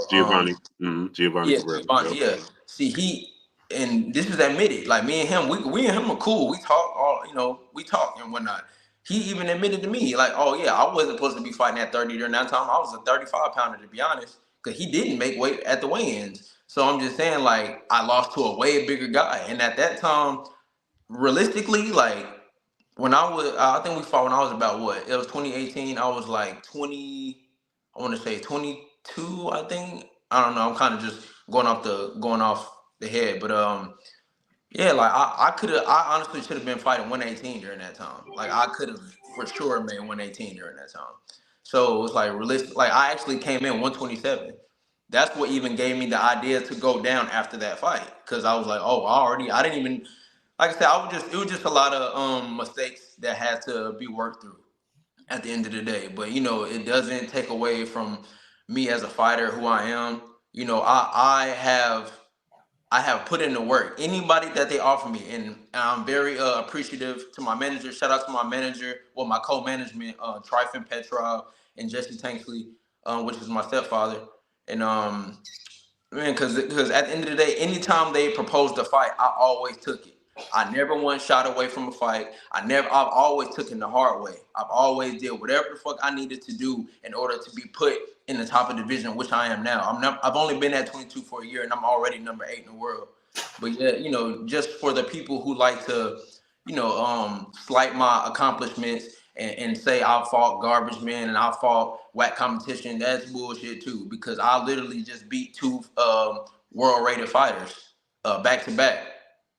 Giovanni. Giovanni Yeah, Cabrera. Giovanni, yeah. See, and this is admitted. Like, me and him, we and him are cool. We talk, we talk and whatnot. He even admitted to me, like, oh yeah, I wasn't supposed to be fighting at 30 during that time. I was a 35 pounder, to be honest, because he didn't make weight at the weigh-ins. So I'm just saying, like, I lost to a way bigger guy, and at that time, realistically, like, I think we fought when I was about what? It was 2018. I was like 20. I want to say 22. I think. I don't know. I'm kind of just going off the head, but yeah, like I honestly should have been fighting 118 during that time. Like, I could have for sure made 118 during that time. So it was like realistic. Like, I actually came in 127. That's what even gave me the idea to go down after that fight, because I was like, oh, I didn't even, like I said, it was just a lot of mistakes that had to be worked through at the end of the day. But it doesn't take away from me as a fighter, who I am. You know, I have put in the work. Anybody that they offer me, and I'm very appreciative to my manager. Shout out to my manager, well, my co-management, Tryfon Petrov and Jesse Tanksley, which is my stepfather. And man, because at the end of the day, anytime they proposed a fight, I always took it. I never once shot away from a fight. I've always taken the hard way. I've always did whatever the fuck I needed to do in order to be put in the top of the division, which I am now. I've only been at 22 for a year, and I'm already number 8 in the world. But yeah, you know, just for the people who like to, slight my accomplishments and say I fought garbage men and I fought whack competition, that's bullshit too. Because I literally just beat 2 world rated fighters back to back,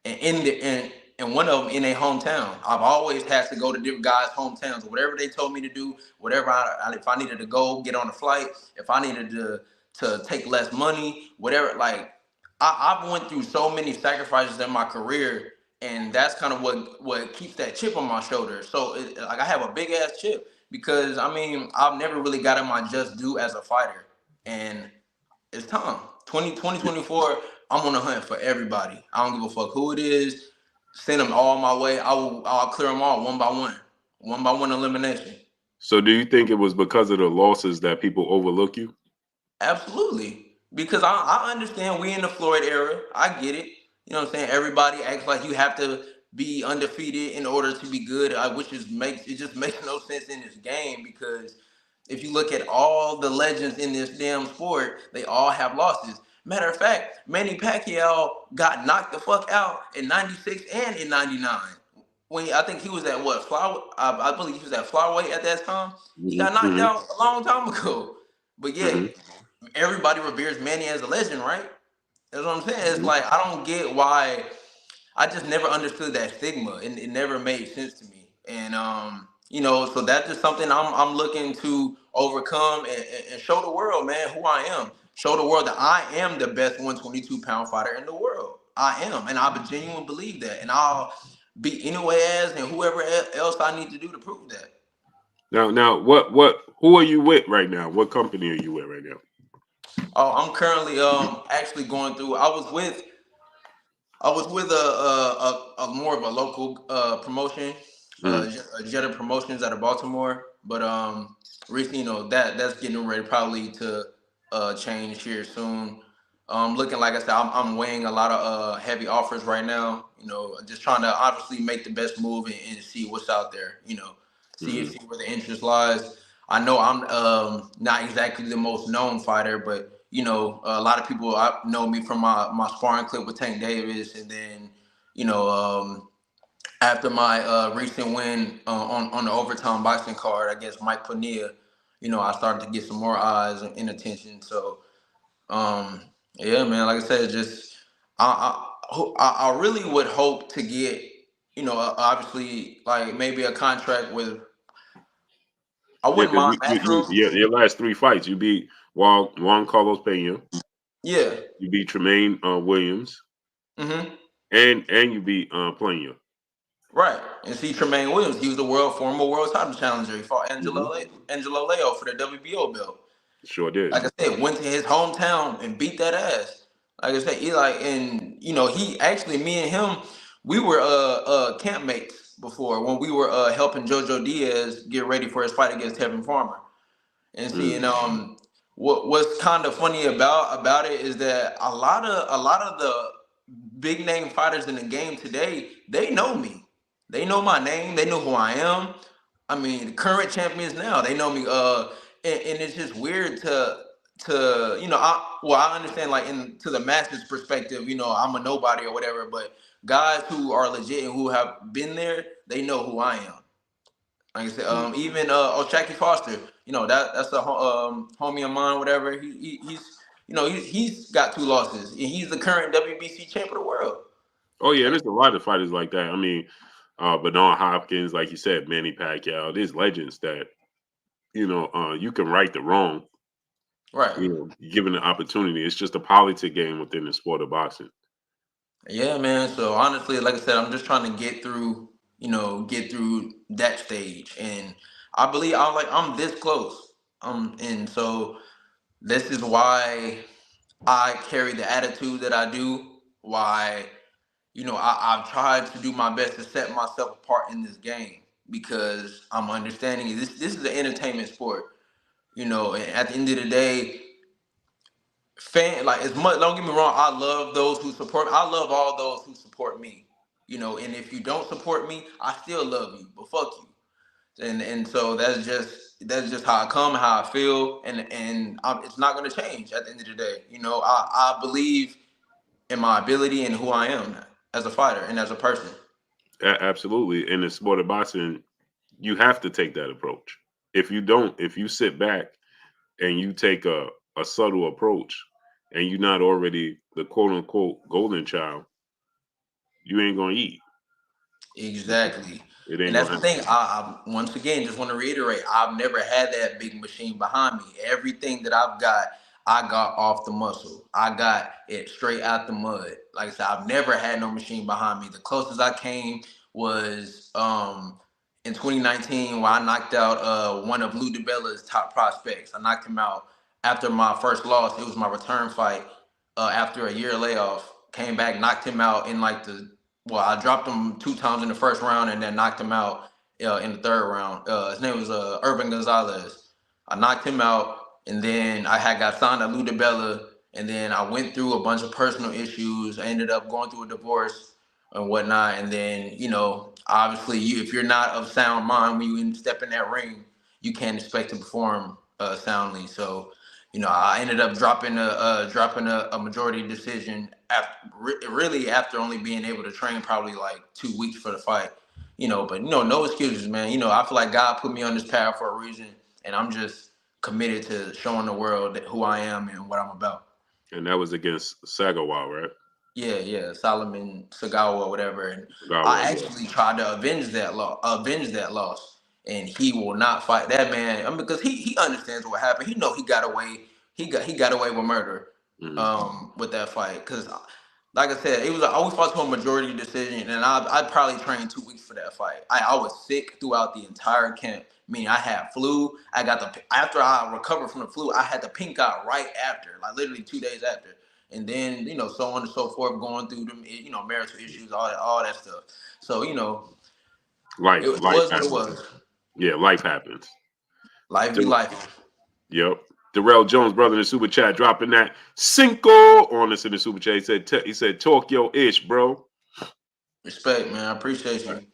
and and one of them in a hometown. I've always had to go to different guys' hometowns, whatever they told me to do, whatever if I needed to go get on a flight, if I needed to take less money, whatever. Like I've went through so many sacrifices in my career, and that's kind of what keeps that chip on my shoulder. So like I have a big ass chip because I mean I've never really gotten my just due as a fighter, and it's time. 2024, I'm on the hunt for everybody. I don't give a fuck who it is. Send them all my way. I'll clear them all one by one elimination. So do you think it was because of the losses that people overlook you? Absolutely. Because I understand we in the Floyd era. I get it. You know what I'm saying? Everybody acts like you have to be undefeated in order to be good, which just makes no sense in this game because if you look at all the legends in this damn sport, they all have losses. Matter of fact, Manny Pacquiao got knocked the fuck out in '96 and in '99. When I think he was at what I believe he was at flyweight at that time. He got knocked Mm-hmm. out a long time ago. But yeah, Mm-hmm. everybody reveres Manny as a legend, right? That's what I'm saying. It's Mm-hmm. like I don't get why. I just never understood that stigma, and it never made sense to me. And so that's just something I'm looking to overcome and show the world, man, who I am. Show the world that I am the best 122-pound fighter in the world. I am, and I genuinely believe that. And I'll beat anyone else and whoever else I need to do to prove that. Now, who are you with right now? What company are you with right now? Oh, I'm currently actually going through. I was with a more of a local promotion, Mm. Jetta Promotions out of Baltimore. But recently, that's getting ready probably to change here soon. Looking like I said, I'm weighing a lot of heavy offers right now. Just trying to obviously make the best move and see what's out there. Mm-hmm. See where the interest lies. I know I'm not exactly the most known fighter, but a lot of people know me from my sparring clip with Tank Davis, and then you know after my recent win on the overtime boxing card against Mike Pania, I started to get some more eyes and attention. So yeah, man, like I said, just I really would hope to get obviously like maybe a contract with. I Yeah, wouldn't because mind Matchroom. your last 3 fights, you beat Juan Carlos Pena, Yeah. you beat Tremaine Williams, Mm-hmm. and you beat Plania. Right. And see Tremaine Williams, he was the former world title challenger. He fought Mm-hmm. Angelo Leo for the WBO belt. Sure did. Like I said, went to his hometown and beat that ass. Like I said, he actually, me and him, we were campmates before when we were helping Jojo Diaz get ready for his fight against Tevin Farmer. And see, Mm. and what's kind of funny about it is that a lot of the big name fighters in the game today, they know me. They know my name. They know who I am. I mean, the current champions now, they know me. And it's just weird to I understand like to the masses perspective, I'm a nobody or whatever, but guys who are legit and who have been there, they know who I am. Like I said, even O'Shaki Foster, that's a homie of mine, whatever. He's got 2 losses, and he's the current WBC champ of the world. Oh yeah, there's a lot of fighters like that. I mean, Bernard Hopkins, like you said, Manny Pacquiao. There's legends that you can right the wrong. Right. Given the opportunity, it's just a politic game within the sport of boxing. Yeah, man. So honestly, like I said, I'm just trying to get through that stage, and I believe I'm this close. And so this is why I carry the attitude that I do. Why, I've tried to do my best to set myself apart in this game because I'm understanding this is an entertainment sport. And at the end of the day, as much. Don't get me wrong. I love those who support. I love all those who support me. And if you don't support me, I still love you. But fuck you. And so that's just how I come, how I feel, and it's not gonna change at the end of the day. I believe in my ability and who I am as a fighter and as a person. Absolutely. In the sport of boxing, you have to take that approach. If you don't, if you sit back and you take a subtle approach and you're not already the quote unquote golden child, you ain't gonna eat. Exactly. It And ain't that's gonna the happen. thing. I once again just want to reiterate, I've never had that big machine behind me. Everything that I've got, I got off the muscle. I got it straight out the mud. Like I said, I've never had no machine behind me. The closest I came was in 2019 where I knocked out one of Lou DiBella's top prospects. I knocked him out after my first loss. It was my return fight after a year layoff. Came back, knocked him out in like I dropped him 2 times in the first round and then knocked him out in the third round. His name was Urban Gonzalez. I knocked him out, and then I had got signed to Lou DiBella, and then I went through a bunch of personal issues. I ended up going through a divorce and whatnot, and then obviously, if you're not of sound mind when you step in that ring, you can't expect to perform soundly. So I ended up dropping a majority decision after really after only being able to train probably like 2 weeks for the fight. But no excuses, man. I feel like God put me on this path for a reason, and I'm just committed to showing the world who I am and what I'm about. And that was against Sagawa, right? Yeah, Solomon Sagawa, whatever. And Sagawa, I yeah. actually tried to avenge that loss. And he will not fight that man. I mean, because he understands what happened. He know he got away. He got away with murder, Mhm. with that fight. Because, like I said, I always fought to a majority decision, and I probably trained 2 weeks for that fight. I was sick throughout the entire camp. Meaning I had flu. After I recovered from the flu, I had the pink eye right after, like literally 2 days after, and then so on and so forth, going through them marital issues, all that stuff. So it Life was what it happens. was. Yeah, life happens. Life be life. Yep. Darrell Jones, brother in the super chat, dropping that cinco on us in the super chat. He said, talk your ish, bro. Respect, man. I appreciate you.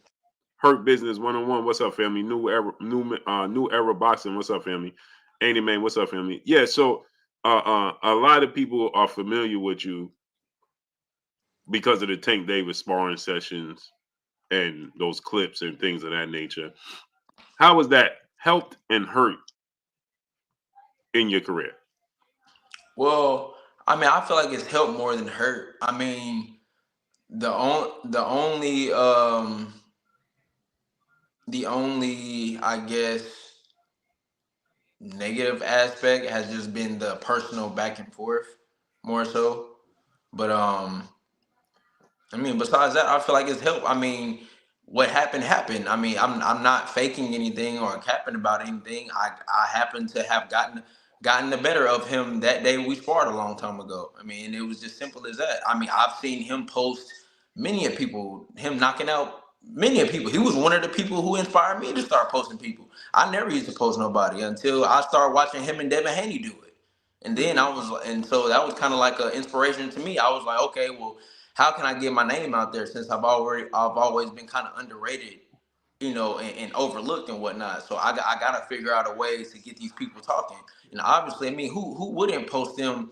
Hurt Business 101. What's up, family? New era boxing. What's up, family? Andy Man, what's up, family? Yeah, so a lot of people are familiar with you because of the Tank Davis sparring sessions and those clips and things of that nature. How has that helped and hurt in your career? Well, I mean, I feel like it's helped more than hurt. I mean, the only I guess negative aspect has just been the personal back and forth more so. But I mean, besides that, I feel like it's helped. I mean, what happened happened. I mean, I'm not faking anything or capping about anything. I happen to have gotten the better of him that day we sparred a long time ago. I mean, it was just simple as that. I mean, I've seen him post many of people, him knocking out many of people. He was one of the people who inspired me to start posting people. I never used to post nobody until I started watching him and Devin Haney do it. And then and so that was kind of like an inspiration to me. I was like, okay, well, how can I get my name out there since I've always been kind of underrated, and overlooked and whatnot. So I got to figure out a way to get these people talking. And obviously, I mean, who wouldn't post them,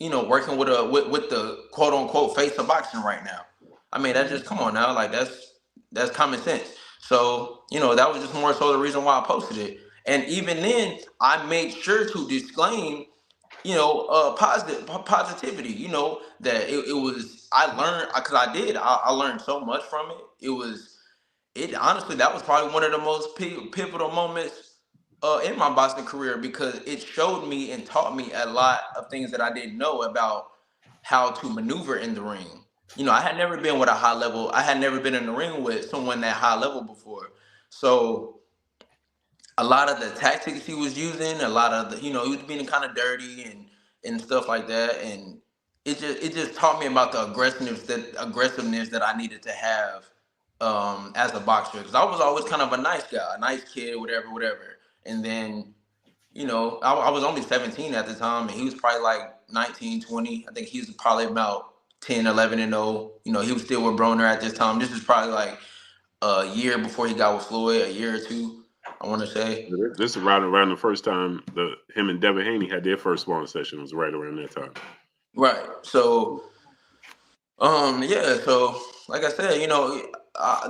working with the quote unquote face of boxing right now? I mean, that's just come on now, like that's common sense. So that was just more so the reason why I posted it. And even then, I made sure to disclaim positivity, that it was, I learned, because I learned so much from it. It honestly, that was probably one of the most pivotal moments in my boxing career, because it showed me and taught me a lot of things that I didn't know about how to maneuver in the ring. I had never been with a high level, I had never been in the ring with someone that high level before. So a lot of the tactics he was using, a lot of the, he was being kind of dirty and stuff like that, and it just taught me about the aggressiveness that I needed to have as a boxer, because I was always kind of a nice guy, a nice kid, whatever. And then I was only 17 at the time, and he was probably like 19, 20. I think he was probably about 10, 11 and 0. He was still with Broner at this time. This is probably like a year before he got with Floyd, a year or two, I want to say. This is right around the first time him and Devin Haney had their first sparring session. Was right around that time. Right. So, yeah. So, like I said,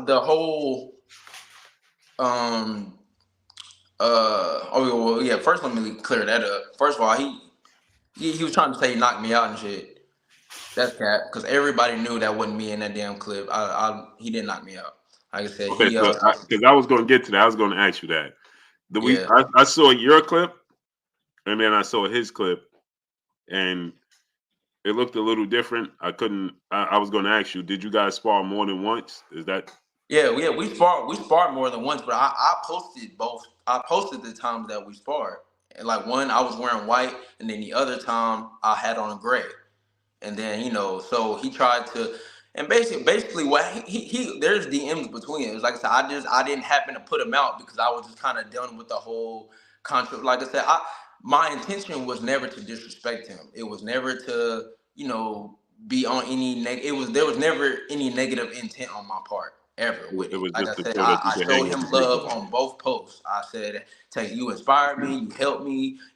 the whole, well, yeah. First, let me clear that up. First of all, he was trying to say he knocked me out and shit. That's cap, because everybody knew that wasn't me in that damn clip. He didn't knock me out. Like I said, Okay, because I was going to get to that. I was going to ask you that. I saw your clip, and then I saw his clip, and it looked a little different. I was going to ask you, did you guys spar more than once? Is that? Yeah, we sparred more than once, but I posted both. I posted the times that we sparred. And like one, I was wearing white, and then the other time I had on gray. And then, so he tried to, and basically what he there's DMs between it. It was like I said, I didn't happen to put him out because I was just kind of done with the whole concept. Like I said, my intention was never to disrespect him. It was never to, be on any there was never any negative intent on my part ever with it. Like I said, I showed him love on both posts. I said, you inspired me,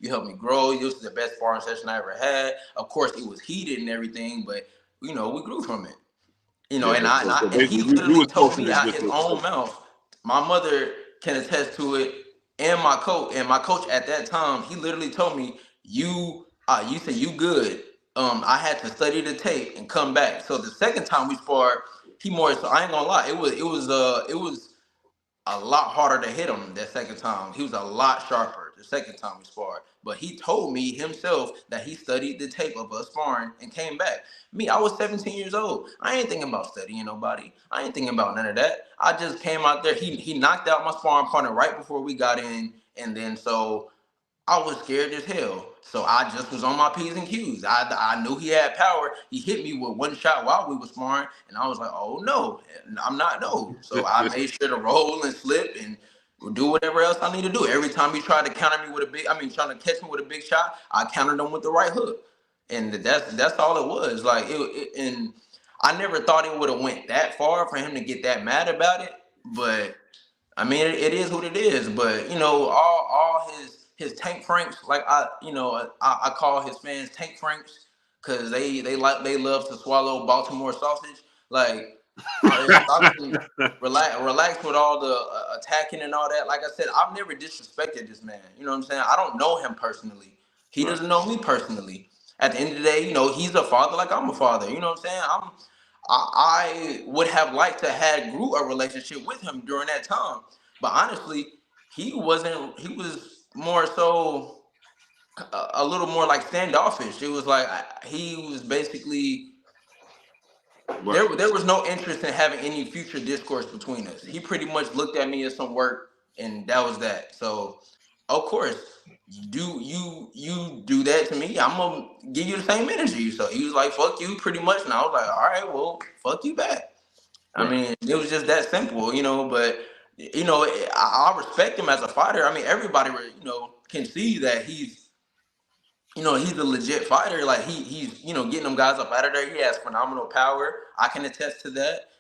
you helped me grow. This is the best sparring session I ever had. Of course, it was heated and everything, but we grew from it. And he literally told me out his own mouth. My mother can attest to it, and my coach at that time, he literally told me, you said you good. I had to study the tape and come back. So the second time we sparred, so I ain't gonna lie, it was a lot harder to hit him that second time. He was a lot sharper the second time we sparred. But he told me himself that he studied the tape of us sparring and came back. Me, I was 17 years old. I ain't thinking about studying nobody. I ain't thinking about none of that. I just came out there. He knocked out my sparring partner right before we got in. And then so I was scared as hell. So I just was on my P's and Q's. I knew he had power. He hit me with one shot while we were sparring, and I was like, oh no, I'm not no. So I made sure to roll and slip and do whatever else I need to do. Every time he tried to counter me with trying to catch me with a big shot, I countered him with the right hook. And that's all it was. Like and I never thought it would have went that far for him to get that mad about it. But I mean, it is what it is. But all his tank franks, like I call his fans tank franks, because they love to swallow Baltimore sausage. Like, relax with all the attacking and all that. Like I said, I've never disrespected this man. You know what I'm saying? I don't know him personally. He doesn't know me personally. At the end of the day, he's a father like I'm a father. You know what I'm saying? I would have liked to have grew a relationship with him during that time. But honestly, he wasn't. He was more so a little more like standoffish. It was like he was basically there was no interest in having any future discourse between us. He pretty much looked at me as some work, and that was that. So, of course, you do that to me, I'm gonna give you the same energy. So he was like, "Fuck you," pretty much, and I was like, "All right, well, fuck you back." I mean, it was just that simple, But I respect him as a fighter. I mean, everybody, can see that he's a legit fighter. Like he's getting them guys up out of there. He has phenomenal power. I can attest to that.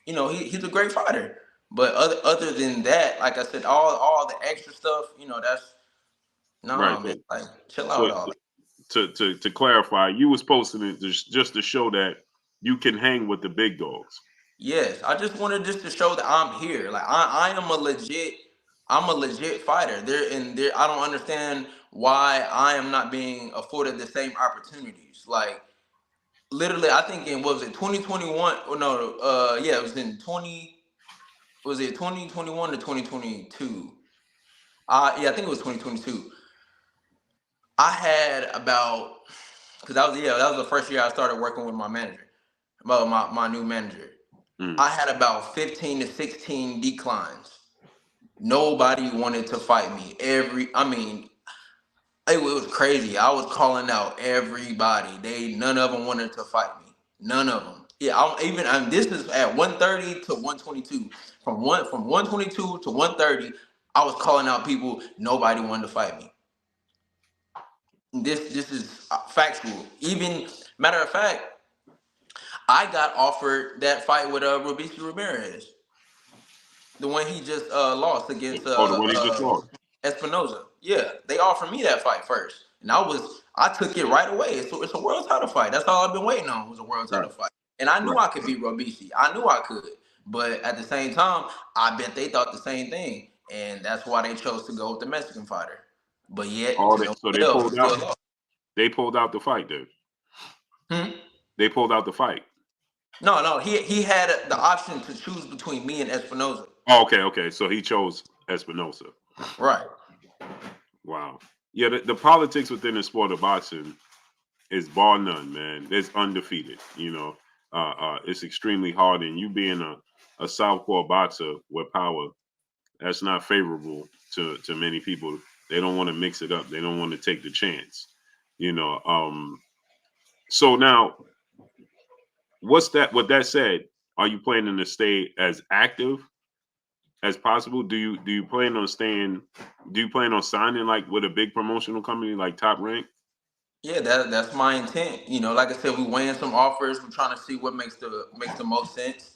He's a great fighter. But other than that, like I said, all the extra stuff, that's man. Like, chill out with all that. To clarify, you was posting it just to show that you can hang with the big dogs. Yes, I just wanted to show that I'm here. Like I'm a legit fighter. I don't understand why I am not being afforded the same opportunities. Like literally, I think in 2021? Or no, it was in 2021 to 2022? Yeah, I think it was 2022. I had about, because that was the first year I started working with my manager, my new manager. I had about 15 to 16 declines nobody wanted to fight me. It was crazy. I was calling out everybody. None of them wanted to fight me. None of them. Yeah, this is at 130 to 122. From 122 to 130, I was calling out people. Nobody wanted to fight me. This is factual. Even matter of fact, I got offered that fight with Robeisy Ramirez, the one he just lost against Oh, the one he just lost. Espinoza. Yeah, they offered me that fight first, and I took it right away. It's a world title fight. That's all I've been waiting on was a world title fight, and I knew I could beat Robeisy. I knew I could, but at the same time, I bet they thought the same thing, and that's why they chose to go with the Mexican fighter. But yet, So they pulled out. They pulled out the fight, dude. They pulled out the fight. No. He had the option to choose between me and Espinoza. Oh, okay. So he chose Espinoza. Right. Wow. Yeah, the politics within the sport of boxing is bar none, man. It's undefeated. It's extremely hard, and you being a southpaw boxer with power, that's not favorable to many people. They don't want to mix it up. They don't want to take the chance. So now, with that said, are you planning to stay as active as possible? Do you plan on staying? Do you plan on signing like with a big promotional company like Top Rank? Yeah, that's my intent. Like I said, we weighing some offers. We're trying to see what makes the most sense.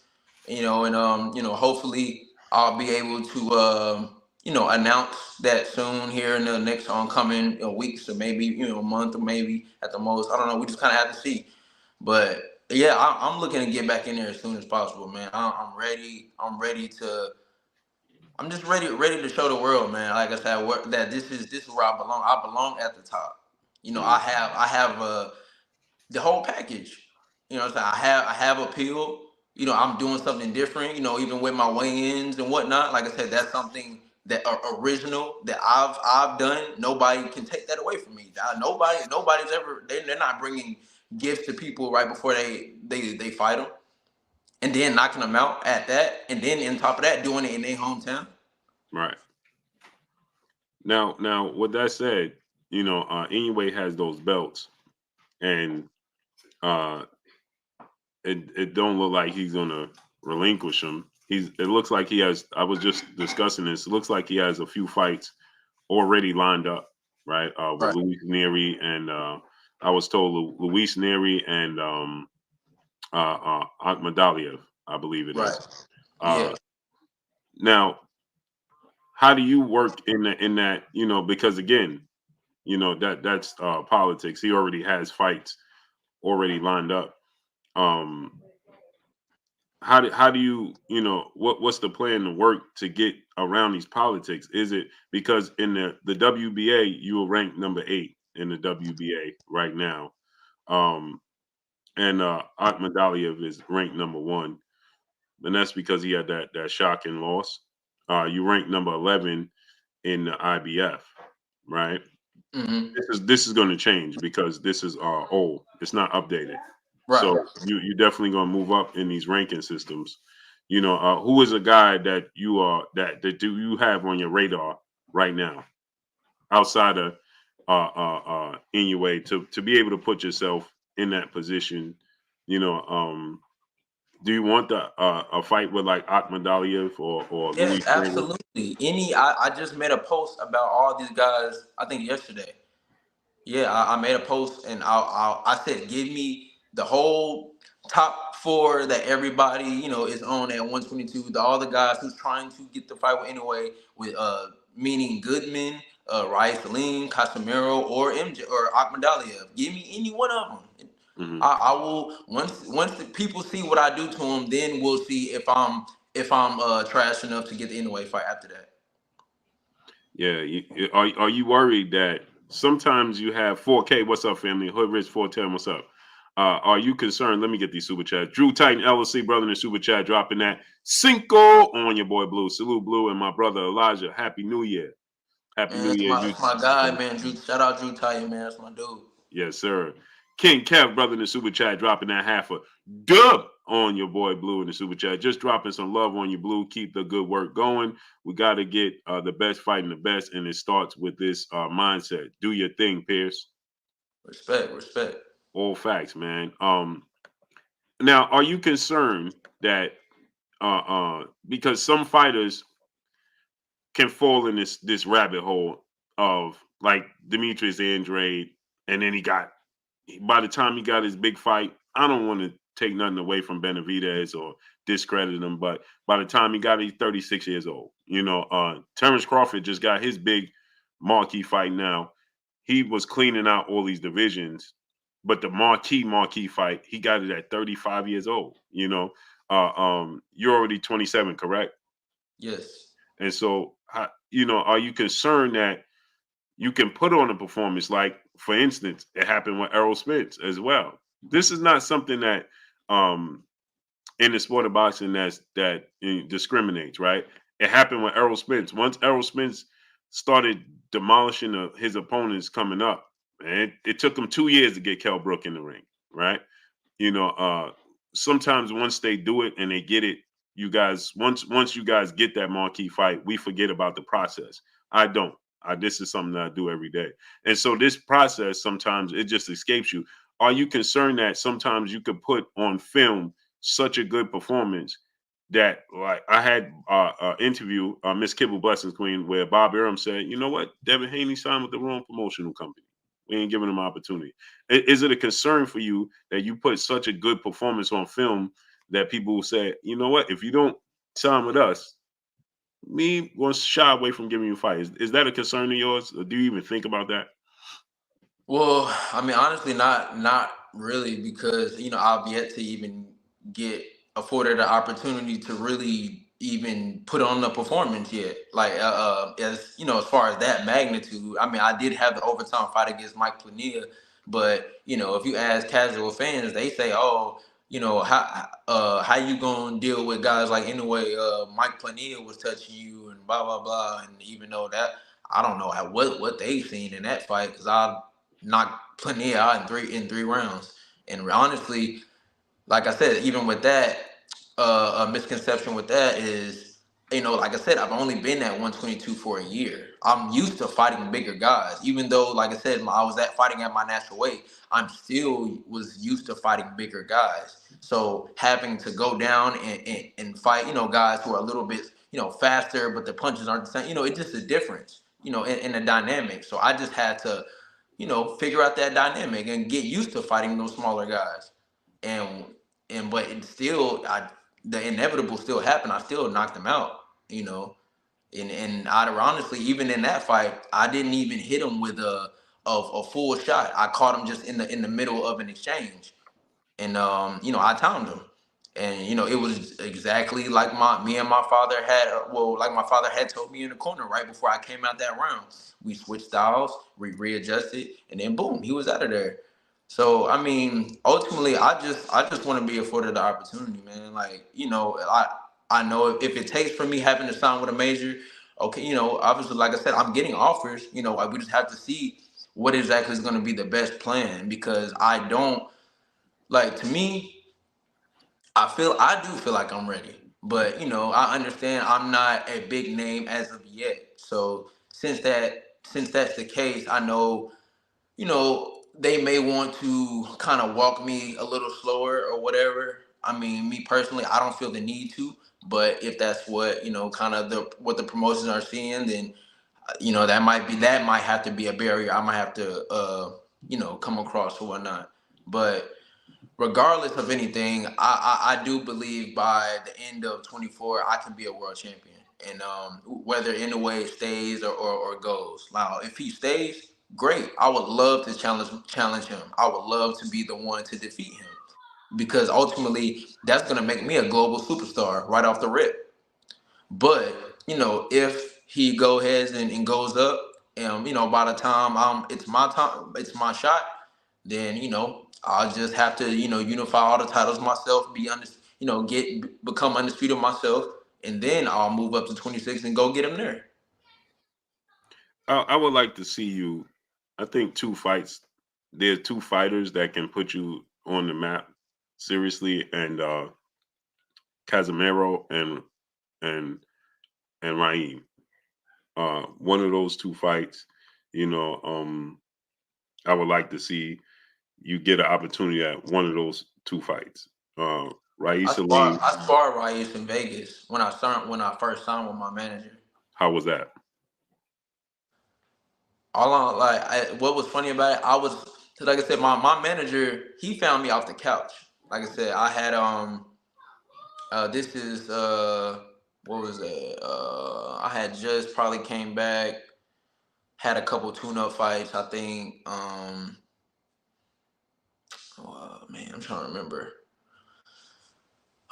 Hopefully I'll be able to announce that soon here in the next oncoming weeks, or maybe a month, or maybe at the most. I don't know. We just kind of have to see. But yeah, I'm looking to get back in there as soon as possible, man. I'm ready. I'm just ready to show the world, man. Like I said, that this is where I belong. I belong at the top. I have the whole package. What I'm saying? I have appeal. I'm doing something different. Even with my weigh-ins and whatnot. Like I said, that's something that original that I've done. Nobody can take that away from me. Nobody's ever. They're not bringing gifts to people right before they fight them, and then knocking them out at that, and then on top of that, doing it in their hometown. Right. Now, with that said, Inoue has those belts, and it don't look like he's gonna relinquish them. It looks like he has. I was just discussing this. It looks like he has a few fights already lined up, right? With Right. Luis Neri, and I was told Luis Neri and Akhmadaliev, I believe it is. Right. Yeah. Now, how do you work in that? Because again, that's politics. He already has fights already lined up. How do you what's the plan to work to get around these politics? Is it because in the WBA you will rank number 8 in the WBA right now, and Akhmadaliev is ranked number 1, and that's because he had that shocking loss. You rank number 11 in the IBF, right? Mm-hmm. This is going to change because this is old. It's not updated. Right. So you definitely going to move up in these ranking systems. Who is a guy that you are that do you have on your radar right now outside of Inoue to be able to put yourself in that position? Do you want a fight with like Akhmadaliev or Yes, Louis? absolutely. I just made a post about all these guys. I think yesterday. Yeah, I made a post and I said, give me the whole top 4 that everybody is on at 122. All the guys who's trying to get the fight with anyway, with meaning Goodman, Rice Salim, Casemiro, or MJ or Akhmadaliev. Give me any one of them. Mm-hmm. I will once the people see what I do to them, then we'll see if I'm trash enough to get the anyway fight after that. Yeah, are you worried that sometimes you have 4K? What's up, family? Hood Rich 410. What's up? Are you concerned? Let me get these super chats. Drew Titan LLC, brother in the super chat, dropping that Cinco on your boy Blue. Salute Blue and my brother Elijah. Happy New Year. Happy New Year. That's my guy, man. Drew, shout out Drew Titan, man. That's my dude. Yes, sir. King Kev, brother in the super chat, dropping that half a dub on your boy Blue in the super chat. Just dropping some love on you, Blue. Keep the good work going. We got to get the best fighting the best, and it starts with this mindset. Do your thing, Pierce. Respect. All facts, man. Now, are you concerned that because some fighters can fall in this rabbit hole of like Demetrius Andrade, and then by the time he got his big fight, I don't want to take nothing away from Benavidez or discredit him, but by the time he got it, he's 36 years old. Terrence Crawford just got his big marquee fight now. He was cleaning out all these divisions, but the marquee fight, he got it at 35 years old. You're already 27, correct? Yes. And so, are you concerned that you can put on a performance like, for instance, it happened with Errol Spence as well? This is not something that in the sport of boxing that discriminates, right? It happened with Errol Spence. Once Errol Spence started demolishing his opponents coming up, man, it took him 2 years to get Kell Brook in the ring, right? Sometimes once they do it and they get it, you guys, once you guys get that marquee fight, we forget about the process. I don't. This is something that I do every day. And so this process, sometimes it just escapes you. Are you concerned that sometimes you could put on film such a good performance that, like, I had an interview, Miss Kibble Blessings Queen, where Bob Arum said, you know what, Devin Haney signed with the wrong promotional company. We ain't giving him opportunity. Is it a concern for you that you put such a good performance on film that people will say, you know what, if you don't sign with us, me going to shy away from giving you a fight? Is that a concern of yours? Or do you even think about that? Well, I mean, honestly, not really, because I've yet to even get afforded the opportunity to really even put on the performance yet. Like, as as far as that magnitude, I mean, I did have the overtime fight against Mike Plania, but if you ask casual fans, they say, oh, how you gonna deal with guys like, anyway, Mike Plania was touching you and blah blah blah, and even though that, I don't know what they've seen in that fight, because I knocked Plania out in three rounds. And honestly, like I said, even with that, a misconception with that is, like I said, I've only been at 122 for a year. I'm used to fighting bigger guys. Even though, like I said, I was fighting at my natural weight, I'm still was used to fighting bigger guys. So having to go down and fight, guys who are a little bit, faster, but the punches aren't the same. It's just a difference, in the dynamic. So I just had to, figure out that dynamic and get used to fighting those smaller guys. And but it still, the inevitable still happened. I still knocked him out, And I honestly, even in that fight, I didn't even hit him with a full shot. I caught him just in the middle of an exchange, and I timed him. And it was exactly like me and my father had, like my father had told me in the corner right before I came out that round. We switched styles, we readjusted, and then boom, he was out of there. So I mean, ultimately, I just want to be afforded the opportunity, man. Like, I know if it takes for me having to sign with a major, okay, obviously, like I said, I'm getting offers. We just have to see what exactly is going to be the best plan, because I don't, like, to me, I do feel like I'm ready, but I understand I'm not a big name as of yet. So since that's the case, I know, they may want to kind of walk me a little slower or whatever. I mean, me personally, I don't feel the need to, but if that's what, kind of what the promotions are seeing, then that might have to be a barrier I might have to come across or whatnot. But regardless of anything, I do believe by the end of 24, I can be a world champion. And whether in a way it stays or goes. Now, if he stays, great. I would love to challenge him. I would love to be the one to defeat him, because ultimately that's going to make me a global superstar right off the rip. But if he go ahead and goes up, and by the time it's my shot, then I'll just have to unify all the titles myself, become undisputed myself, and then I'll move up to 26 and go get him there. I would like to see you. I think two fights. There's two fighters that can put you on the map. seriously, and Casemiro and and Raheem. One of those two fights, you know, I would like to see you get an opportunity at one of those two fights. I Raisa spar Lee, I sparred Reyes in Vegas when I first signed with my manager. how was that? All on what was funny about it, like I said, my manager, he found me off the couch. Like I said, I had this is what was it? I had just probably came back, had a couple tune-up fights. I think man, I'm trying to remember.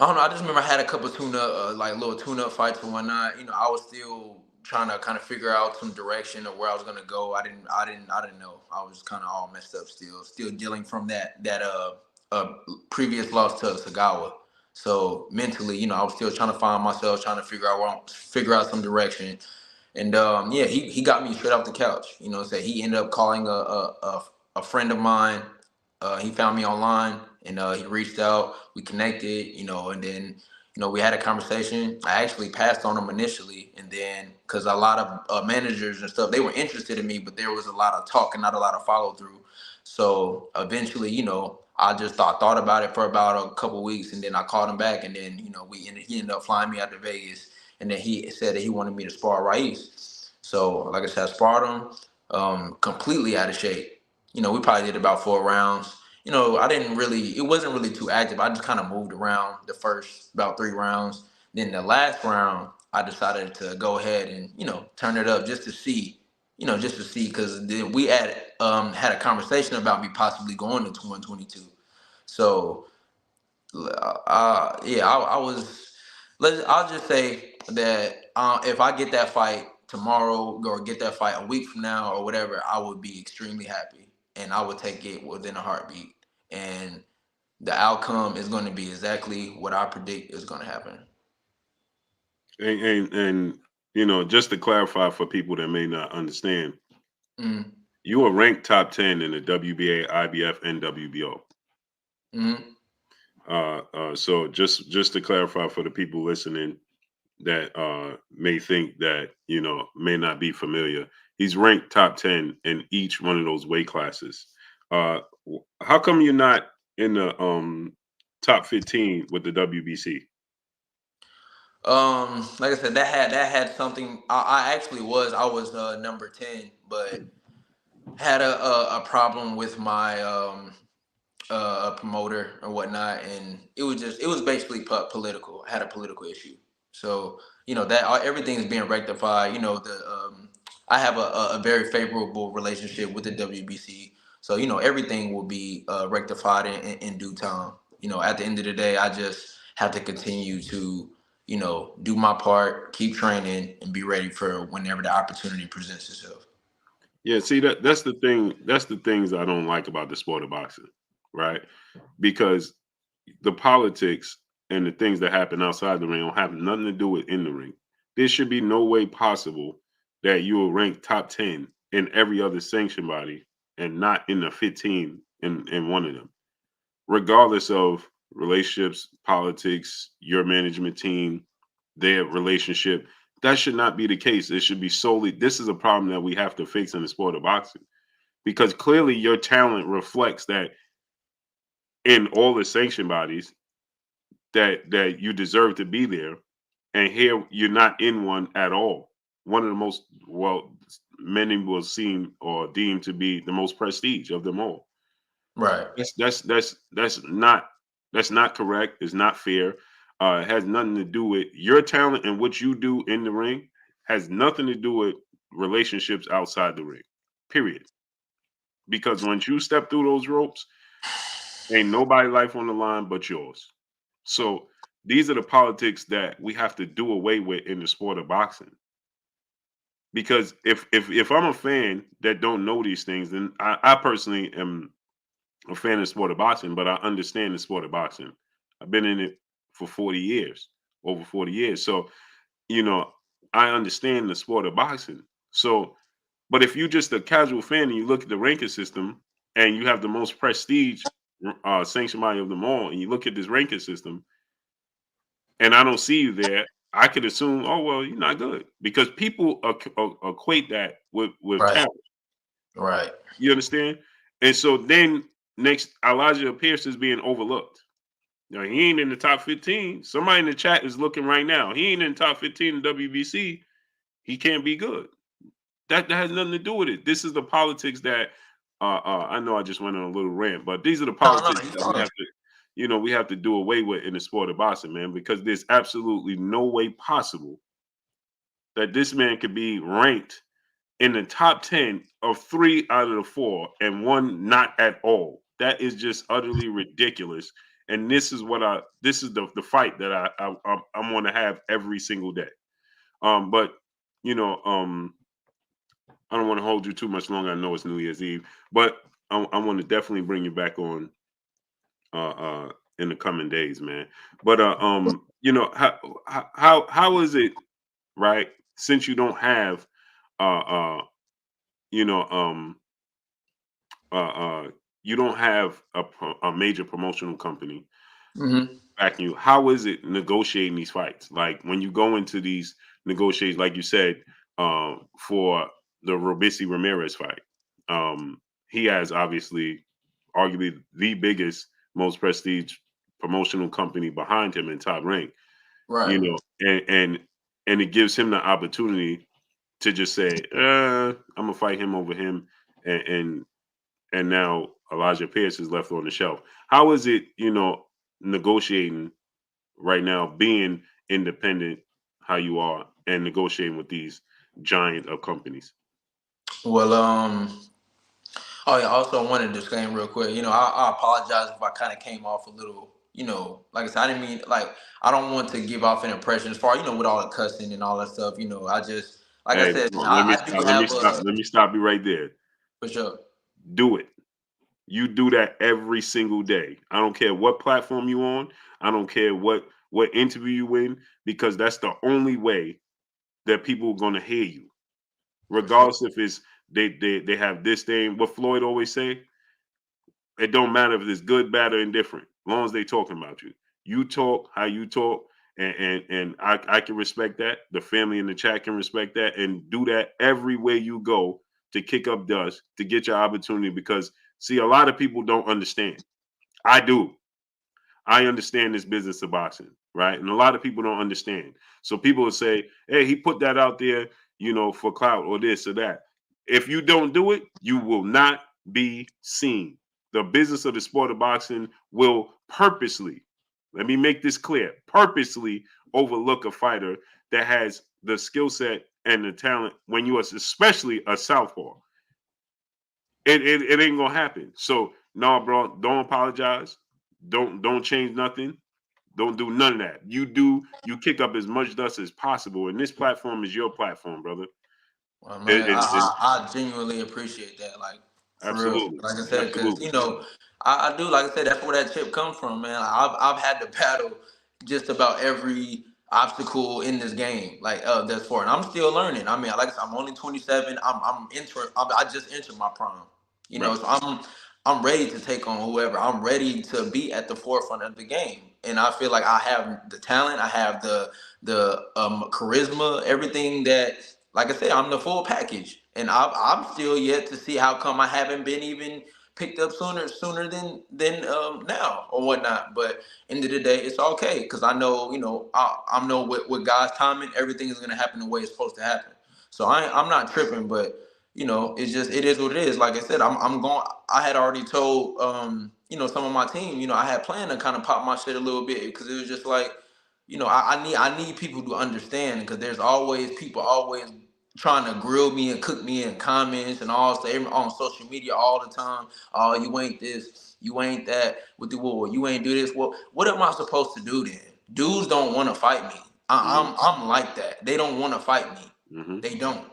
I don't know. I just remember I had a couple tune-up, like little tune-up fights and whatnot. I was still trying to kind of figure out some direction of where I was gonna go. I didn't know. I was kind of all messed up still dealing from that previous loss to Sagawa. So mentally, I was still trying to find myself, trying to figure out some direction. And yeah, he got me straight off the couch. So he ended up calling a friend of mine. He found me online and he reached out. We connected, and then we had a conversation. I actually passed on him initially, and then because a lot of managers and stuff, they were interested in me, but there was a lot of talk and not a lot of follow through. So eventually, I just thought about it for about a couple weeks, and then I called him back, and then he ended up flying me out to Vegas, and then he said that he wanted me to spar Raiz. So like I said, I sparred him, completely out of shape. We probably did about 4 rounds. I didn't really, it wasn't really too active. I just kind of moved around the first about 3 rounds. Then the last round, I decided to go ahead and, turn it up just to see, because we had a conversation about me possibly going to 122. So, yeah, I was, I'll just say that if I get that fight tomorrow or get that fight a week from now or whatever, I would be extremely happy and I would take it within a heartbeat. And the outcome is going to be exactly what I predict is going to happen. And just to clarify for people that may not understand, Mm-hmm. you are ranked top 10 in the WBA, IBF, and WBO. Mm-hmm. So just to clarify for the people listening that may think that may not be familiar, he's ranked top 10 in each one of those weight classes. How come you're not in the top 15 with the WBC? Like I said, that had something. I was number 10, but had a problem with my promoter or whatnot, and it was basically political. I had a political issue, so that everything is being rectified. I have a very favorable relationship with the WBC, so everything will be rectified in due time. At the end of the day, I just have to continue to do my part, keep training, and be ready for whenever the opportunity presents itself. Yeah, see that's the thing. That's the things I don't like about the sport of boxing, right? Because the politics and the things that happen outside the ring don't have nothing to do with in the ring. There should be no way possible that you will rank top 10 in every other sanction body and not in the 15 in one of them, regardless of relationships, politics, your management team, their relationship. That should not be the case. It should be solely, this is a problem that we have to fix in the sport of boxing because clearly your talent reflects that in all the sanction bodies that you deserve to be there, and here you're not in one at all. One of the most, well, many will seem or deem to be the most prestige of them all. Right. That's not correct. It's not fair. It has nothing to do with your talent, and what you do in the ring has nothing to do with relationships outside the ring. Period. Because once you step through those ropes, ain't nobody life on the line but yours. So these are the politics that we have to do away with in the sport of boxing. Because if I'm a fan that don't know these things, then I personally am a fan of the sport of boxing, but I understand the sport of boxing. I've been in it for 40 years, over 40 years. So, you know, I understand the sport of boxing. So, but if you're just a casual fan and you look at the ranking system and you have the most prestige sanctioned of them all, and you look at this ranking system, and I don't see you there, I could assume, oh well, you're not good because people equate that with Right. talent. Right. You understand? And so then next, Elijah Pierce is being overlooked. Now he ain't in the top 15. Somebody in the chat is looking right now. He ain't in the top 15 in WBC. He can't be good. That has nothing to do with it. This is the politics that I know I just went on a little rant, but these are the No, no, politics you that we fine. have to, we have to do away with in the sport of boxing, man, because there's absolutely no way possible that this man could be ranked in the top 10 of 3 out of the 4 and one not at all. That is just utterly ridiculous. And this is the fight that I'm going to have every single day. But you know, I don't want to hold you too much longer. I know it's New Year's Eve, but I want to definitely bring you back on uh, uh, in the coming days, man. But how is it, right? Since you don't have uh, uh, you know uh, you don't have a major promotional company Mm-hmm. backing you. How is it negotiating these fights? Like when you go into these negotiations, like you said, for the Robisi Ramirez fight, he has obviously arguably the biggest, most prestige promotional company behind him in Top Rank. Right. You know, and it gives him the opportunity to just say, I'm gonna fight him over him, and and now Elijah Pierce is left on the shelf. How is it, negotiating right now, being independent, how you are, and negotiating with these giant of companies? Well, oh yeah. Also, I wanted to disclaim real quick. I apologize if I kind of came off a little. Like I said, I didn't mean like I don't want to give off an impression as far with all the cussing and all that stuff. I just like I Hey, said, well, I do have a let me stop you right there. for sure. Do it. You do that every single day. I don't care what platform you on. I don't care what interview you in, because that's the only way that people are gonna hear you. For sure. Regardless if it's they have this thing. What Floyd always say, it don't matter if it's good, bad, or indifferent, as long as they talking about you. You talk how you talk, and I can respect that. The family in the chat can respect that, and do that every way you go to kick up dust to get your opportunity. Because see, a lot of people don't understand. I do. I understand this business of boxing, right? And a lot of people don't understand. So people will say, "Hey, he put that out there, for clout or this or that." If you don't do it, you will not be seen. The business of the sport of boxing will purposely, let me make this clear, purposely overlook a fighter that has the skill set and the talent when you are especially a southpaw. It ain't gonna happen. So no, bro, don't apologize. Don't change nothing. Don't do none of that. You kick up as much dust as possible, and this platform is your platform, brother. Well, It, man, it, it, I genuinely appreciate that. Like, for real. absolutely, Like I said, because, absolutely. I do, like I said, that's where that chip comes from, man. I've had to battle just about every obstacle in this game, like, that's for, and I'm still learning. I mean, like I said, I'm only 27. I just entered my prime, Right. so I'm ready to take on whoever. I'm ready to be at the forefront of the game. And I feel like I have the talent, I have the charisma, everything that, like I said, I'm the full package, and I'm still yet to see how come I haven't been even picked up sooner than now or whatnot. But end of the day, it's okay because I know I know with God's timing, everything is gonna happen the way it's supposed to happen. So I'm not tripping, but it's just it is what it is. Like I said, I'm going. I had already told some of my team, I had planned to kind of pop my shit a little bit because it was just like, I need people to understand because there's always people always trying to grill me and cook me in comments and all say on social media all the time. Oh, you ain't this, you ain't that with the war, you ain't do this. Well, what am I supposed to do then? Dudes don't want to fight me. Hmm. I'm like that. They don't want to fight me. Hmm. They don't.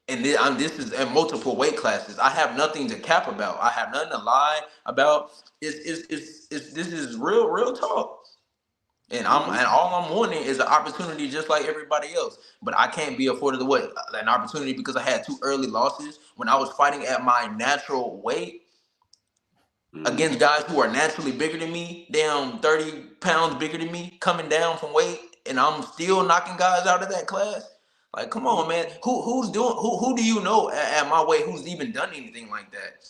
And this is in multiple weight classes. I have nothing to cap about. I have nothing to lie about. It's this is real talk. Hmm. And all I'm wanting is an opportunity just like everybody else. But I can't be afforded the what? An opportunity because I had two early losses when I was fighting at my natural weight. against guys who are naturally bigger than me, damn 30 pounds bigger than me, coming down from weight, and I'm still knocking guys out of that class. Like, come on, man. Who do you know at my weight who's even done anything like that?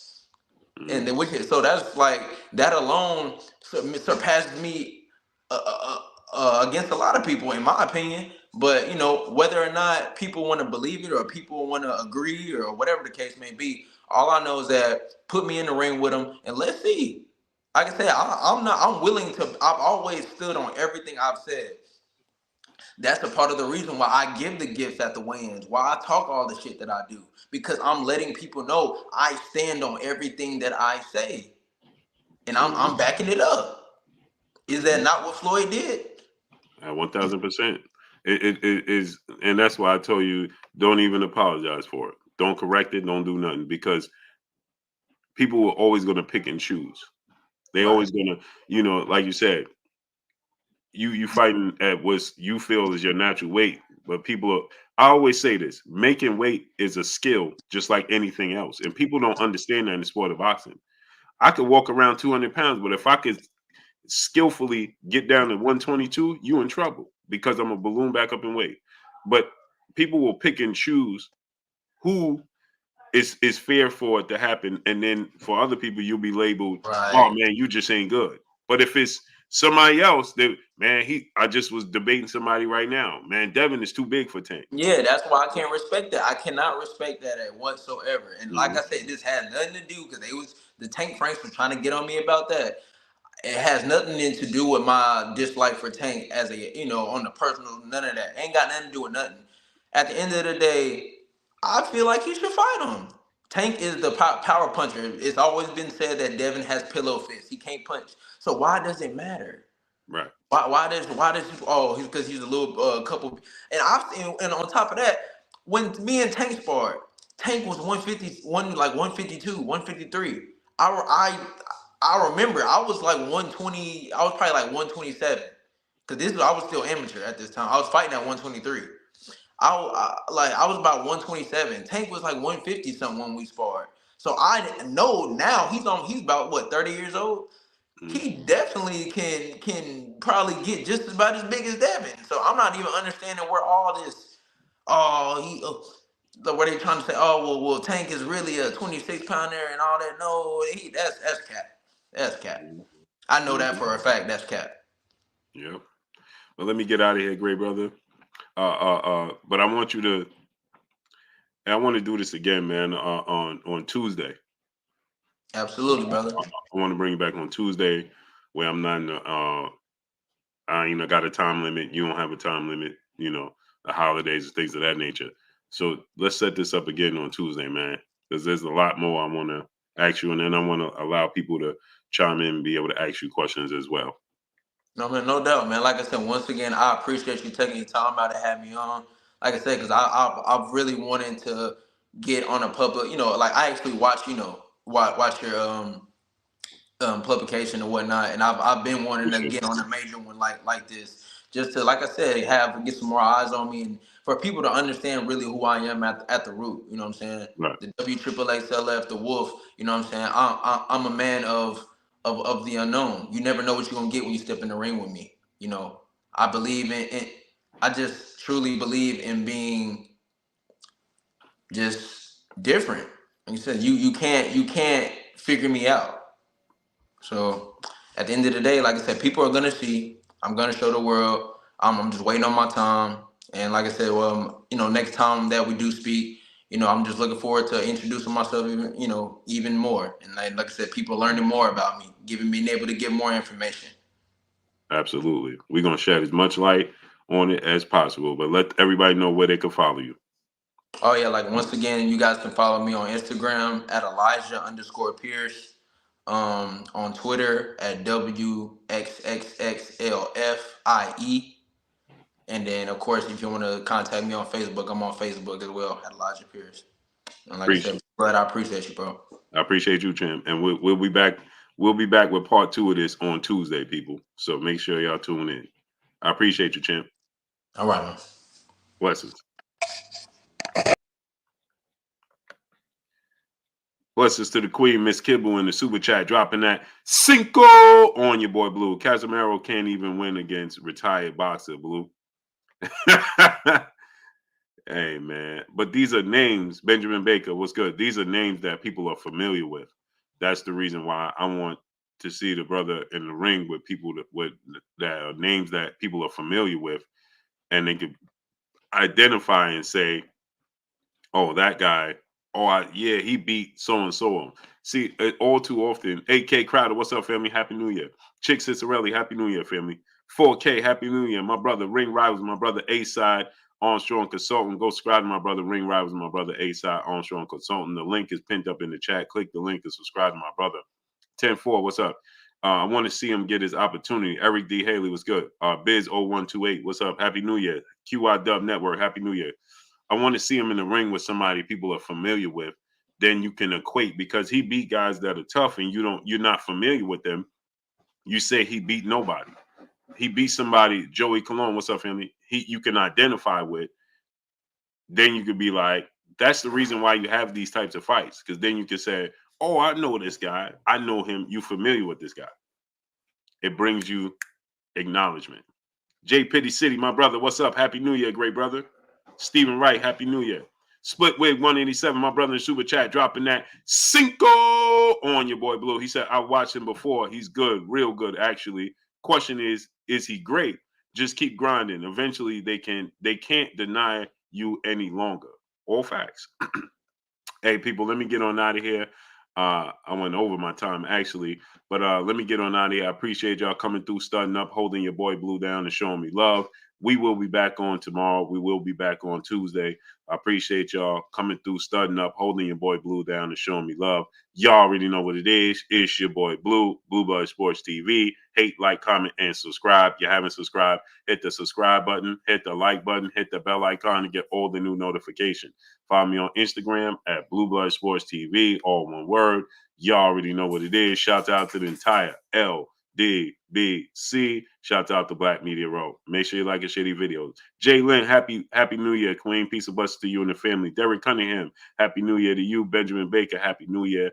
And then so that's like that alone surpasses me against a lot of people, in my opinion. But you know, whether or not people want to believe it or people want to agree or whatever the case may be, all I know is that put me in the ring with them and let's see. Like I said, I'm willing to. I've always stood on everything I've said. That's a part of the reason why I give the gifts at the weigh-ins, why I talk all the shit that I do, because I'm letting people know I stand on everything that I say, and I'm backing it up. Is that not what Floyd did? 1000%. It is, and that's why I tell you, don't even apologize for it. Don't correct it. Don't do nothing, because people are always going to pick and choose. They always going to, you know, like you said, you fighting at what you feel is your natural weight, but people are. I always say this: making weight is a skill, just like anything else, and people don't understand that in the sport of boxing. I could walk around 200 pounds, but if I could skillfully get down to 122, you in trouble, because I'm a balloon back up in weight. But people will pick and choose who is fair for it to happen, and then for other people, you'll be labeled, "Oh Right. man, you just ain't good." But if it's somebody else, that man, I just was debating somebody right now. Man, Devin is too big for Tank. Yeah, that's why I can't respect that. I cannot respect that at whatsoever. And like I said, this had nothing to do because the Tank Franks were trying to get on me about that. It has nothing to do with my dislike for Tank as a, you know, on the personal, none of that. Ain't got nothing to do with nothing. At the end of the day, I feel like he should fight him. Tank is the power puncher. It's always been said that Devin has pillow fists. He can't punch. So why does it matter? Right. Why does he's because he's a little couple, and I've seen, and on top of that, when me and Tank sparred, Tank was 151, like 152, 153. I remember I was like 120. I was probably like 127 because I was still amateur at this time. I was fighting at 123. I was about 127. Tank was like 150 something when we sparred. So I know now he's about what, 30 years old. He definitely can probably get just about as big as Devin. So I'm not even understanding where all this. Where they trying to say, well, Tank is really a 26 pounder and all that. No, that's cap. That's cap. I know that for a fact. That's cap. Yep. Well, let me get out of here, great brother. But I want you to. I want to do this again, man. On Tuesday. Absolutely, brother. I want to bring you back on Tuesday, where I'm not in the. I got a time limit. You don't have a time limit. You know, the holidays and things of that nature. So let's set this up again on Tuesday, man, because there's a lot more I want to ask you, and then I want to allow people to chime in and be able to ask you questions as well. No, man, no doubt, man. Like I said, once again, I appreciate you taking your time out to have me on. Like I said, because I've really wanted to get on a public, you know, like I actually watch, you know, watch your publication and whatnot, and I've been wanting to get on a major one like this, just to, like I said, get some more eyes on me and for people to understand really who I am at the root. You know what I'm saying? Right. The WXXLF, the Wolf. You know what I'm saying? I'm a man of the unknown. You never know what you're gonna get when you step in the ring with me. You know, I believe in I just truly believe in being just different. Like you said, you can't figure me out. So at the end of the day, like I said, people are gonna see. I'm gonna show the world. I'm just waiting on my time. And like I said, well, you know, next time that we do speak, you know, I'm just looking forward to introducing myself even, you know, even more. And like I said, people learning more about me, being able to get more information. Absolutely. We're gonna shed as much light on it as possible, but let everybody know where they can follow you. Oh yeah, like once again, you guys can follow me on Instagram at Elijah_Pierce. On Twitter at WXXXLFIE. And then, of course, if you want to contact me on Facebook, I'm on Facebook as well at Elijah Pierce. And like I said, Brad, I appreciate you, bro. I appreciate you, Champ. And we'll be back. We'll be back with part 2 of this on Tuesday, people. So make sure y'all tune in. I appreciate you, Champ. All right, man. Blessings. Blessings to the queen, Miss Kibble, in the super chat, dropping that Cinco on your boy Blue. Casemiro can't even win against retired boxer, Blue. Hey, man. But these are names. Benjamin Baker, what's good? These are names that people are familiar with. That's the reason why I want to see the brother in the ring with people that are names that people are familiar with, and they could identify and say, oh, that guy, oh, yeah, he beat so-and-so. See, all too often, AK Crowder, what's up, family? Happy New Year. Chick Cicerelli, Happy New Year, family. 4K, Happy New Year. My brother, Ring Rivals, my brother, A-Side, Armstrong Consultant. Go subscribe to my brother, Ring Rivals, my brother, A-Side, Armstrong Consultant. The link is pinned up in the chat. Click the link and subscribe to my brother. 10-4, what's up? I want to see him get his opportunity. Eric D. Haley, what's good? Biz0128, what's up? Happy New Year. QI Dub Network, Happy New Year. I want to see him in the ring with somebody people are familiar with. Then you can equate, because he beat guys that are tough and you're not familiar with them. You say he beat nobody. He beat somebody, Joey Colon, what's up, family? You can identify with. Then you could be like, that's the reason why you have these types of fights. Because then you can say, oh, I know this guy. I know him. You familiar with this guy. It brings you acknowledgement. J Pitty City, my brother, what's up? Happy New Year, great brother. Stephen Wright, Happy New Year. Split Wig 187, my brother in super chat, dropping that Cinco on your boy Blue. He said, I watched him before. He's good, real good, actually. Question is he great? Just keep grinding. Eventually, they can't deny you any longer. All facts. Hey, people, let me get on out of here. I went over my time, actually, but let me get on out of here. I appreciate y'all coming through, starting up, holding your boy Blue down, and showing me love. We will be back on tomorrow. We will be back on Tuesday. I appreciate y'all coming through, starting up, holding your boy Blue down, and showing me love. Y'all already know what it is. It's your boy Blue, Blue Blood Sports TV. Hate, like, comment, and subscribe. If you haven't subscribed, hit the subscribe button, hit the like button, hit the bell icon to get all the new notifications. Follow me on Instagram at Blue Blood Sports TV, all one word. Y'all already know what it is. Shout out to the entire LDBC. Shout out to Black Media Row. Make sure you like and share these videos. Jay Lynn, happy New Year, Queen. Peace and blessings to you and the family. Derek Cunningham, Happy New Year to you. Benjamin Baker, Happy New Year.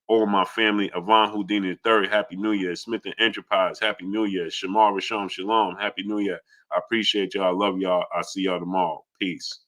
All my family. Avon Houdini III, Happy New Year. Smith and Enterprise, Happy New Year. Shamar Rasham Shalom, Happy New Year. I appreciate y'all. I love y'all. I'll see y'all tomorrow. Peace.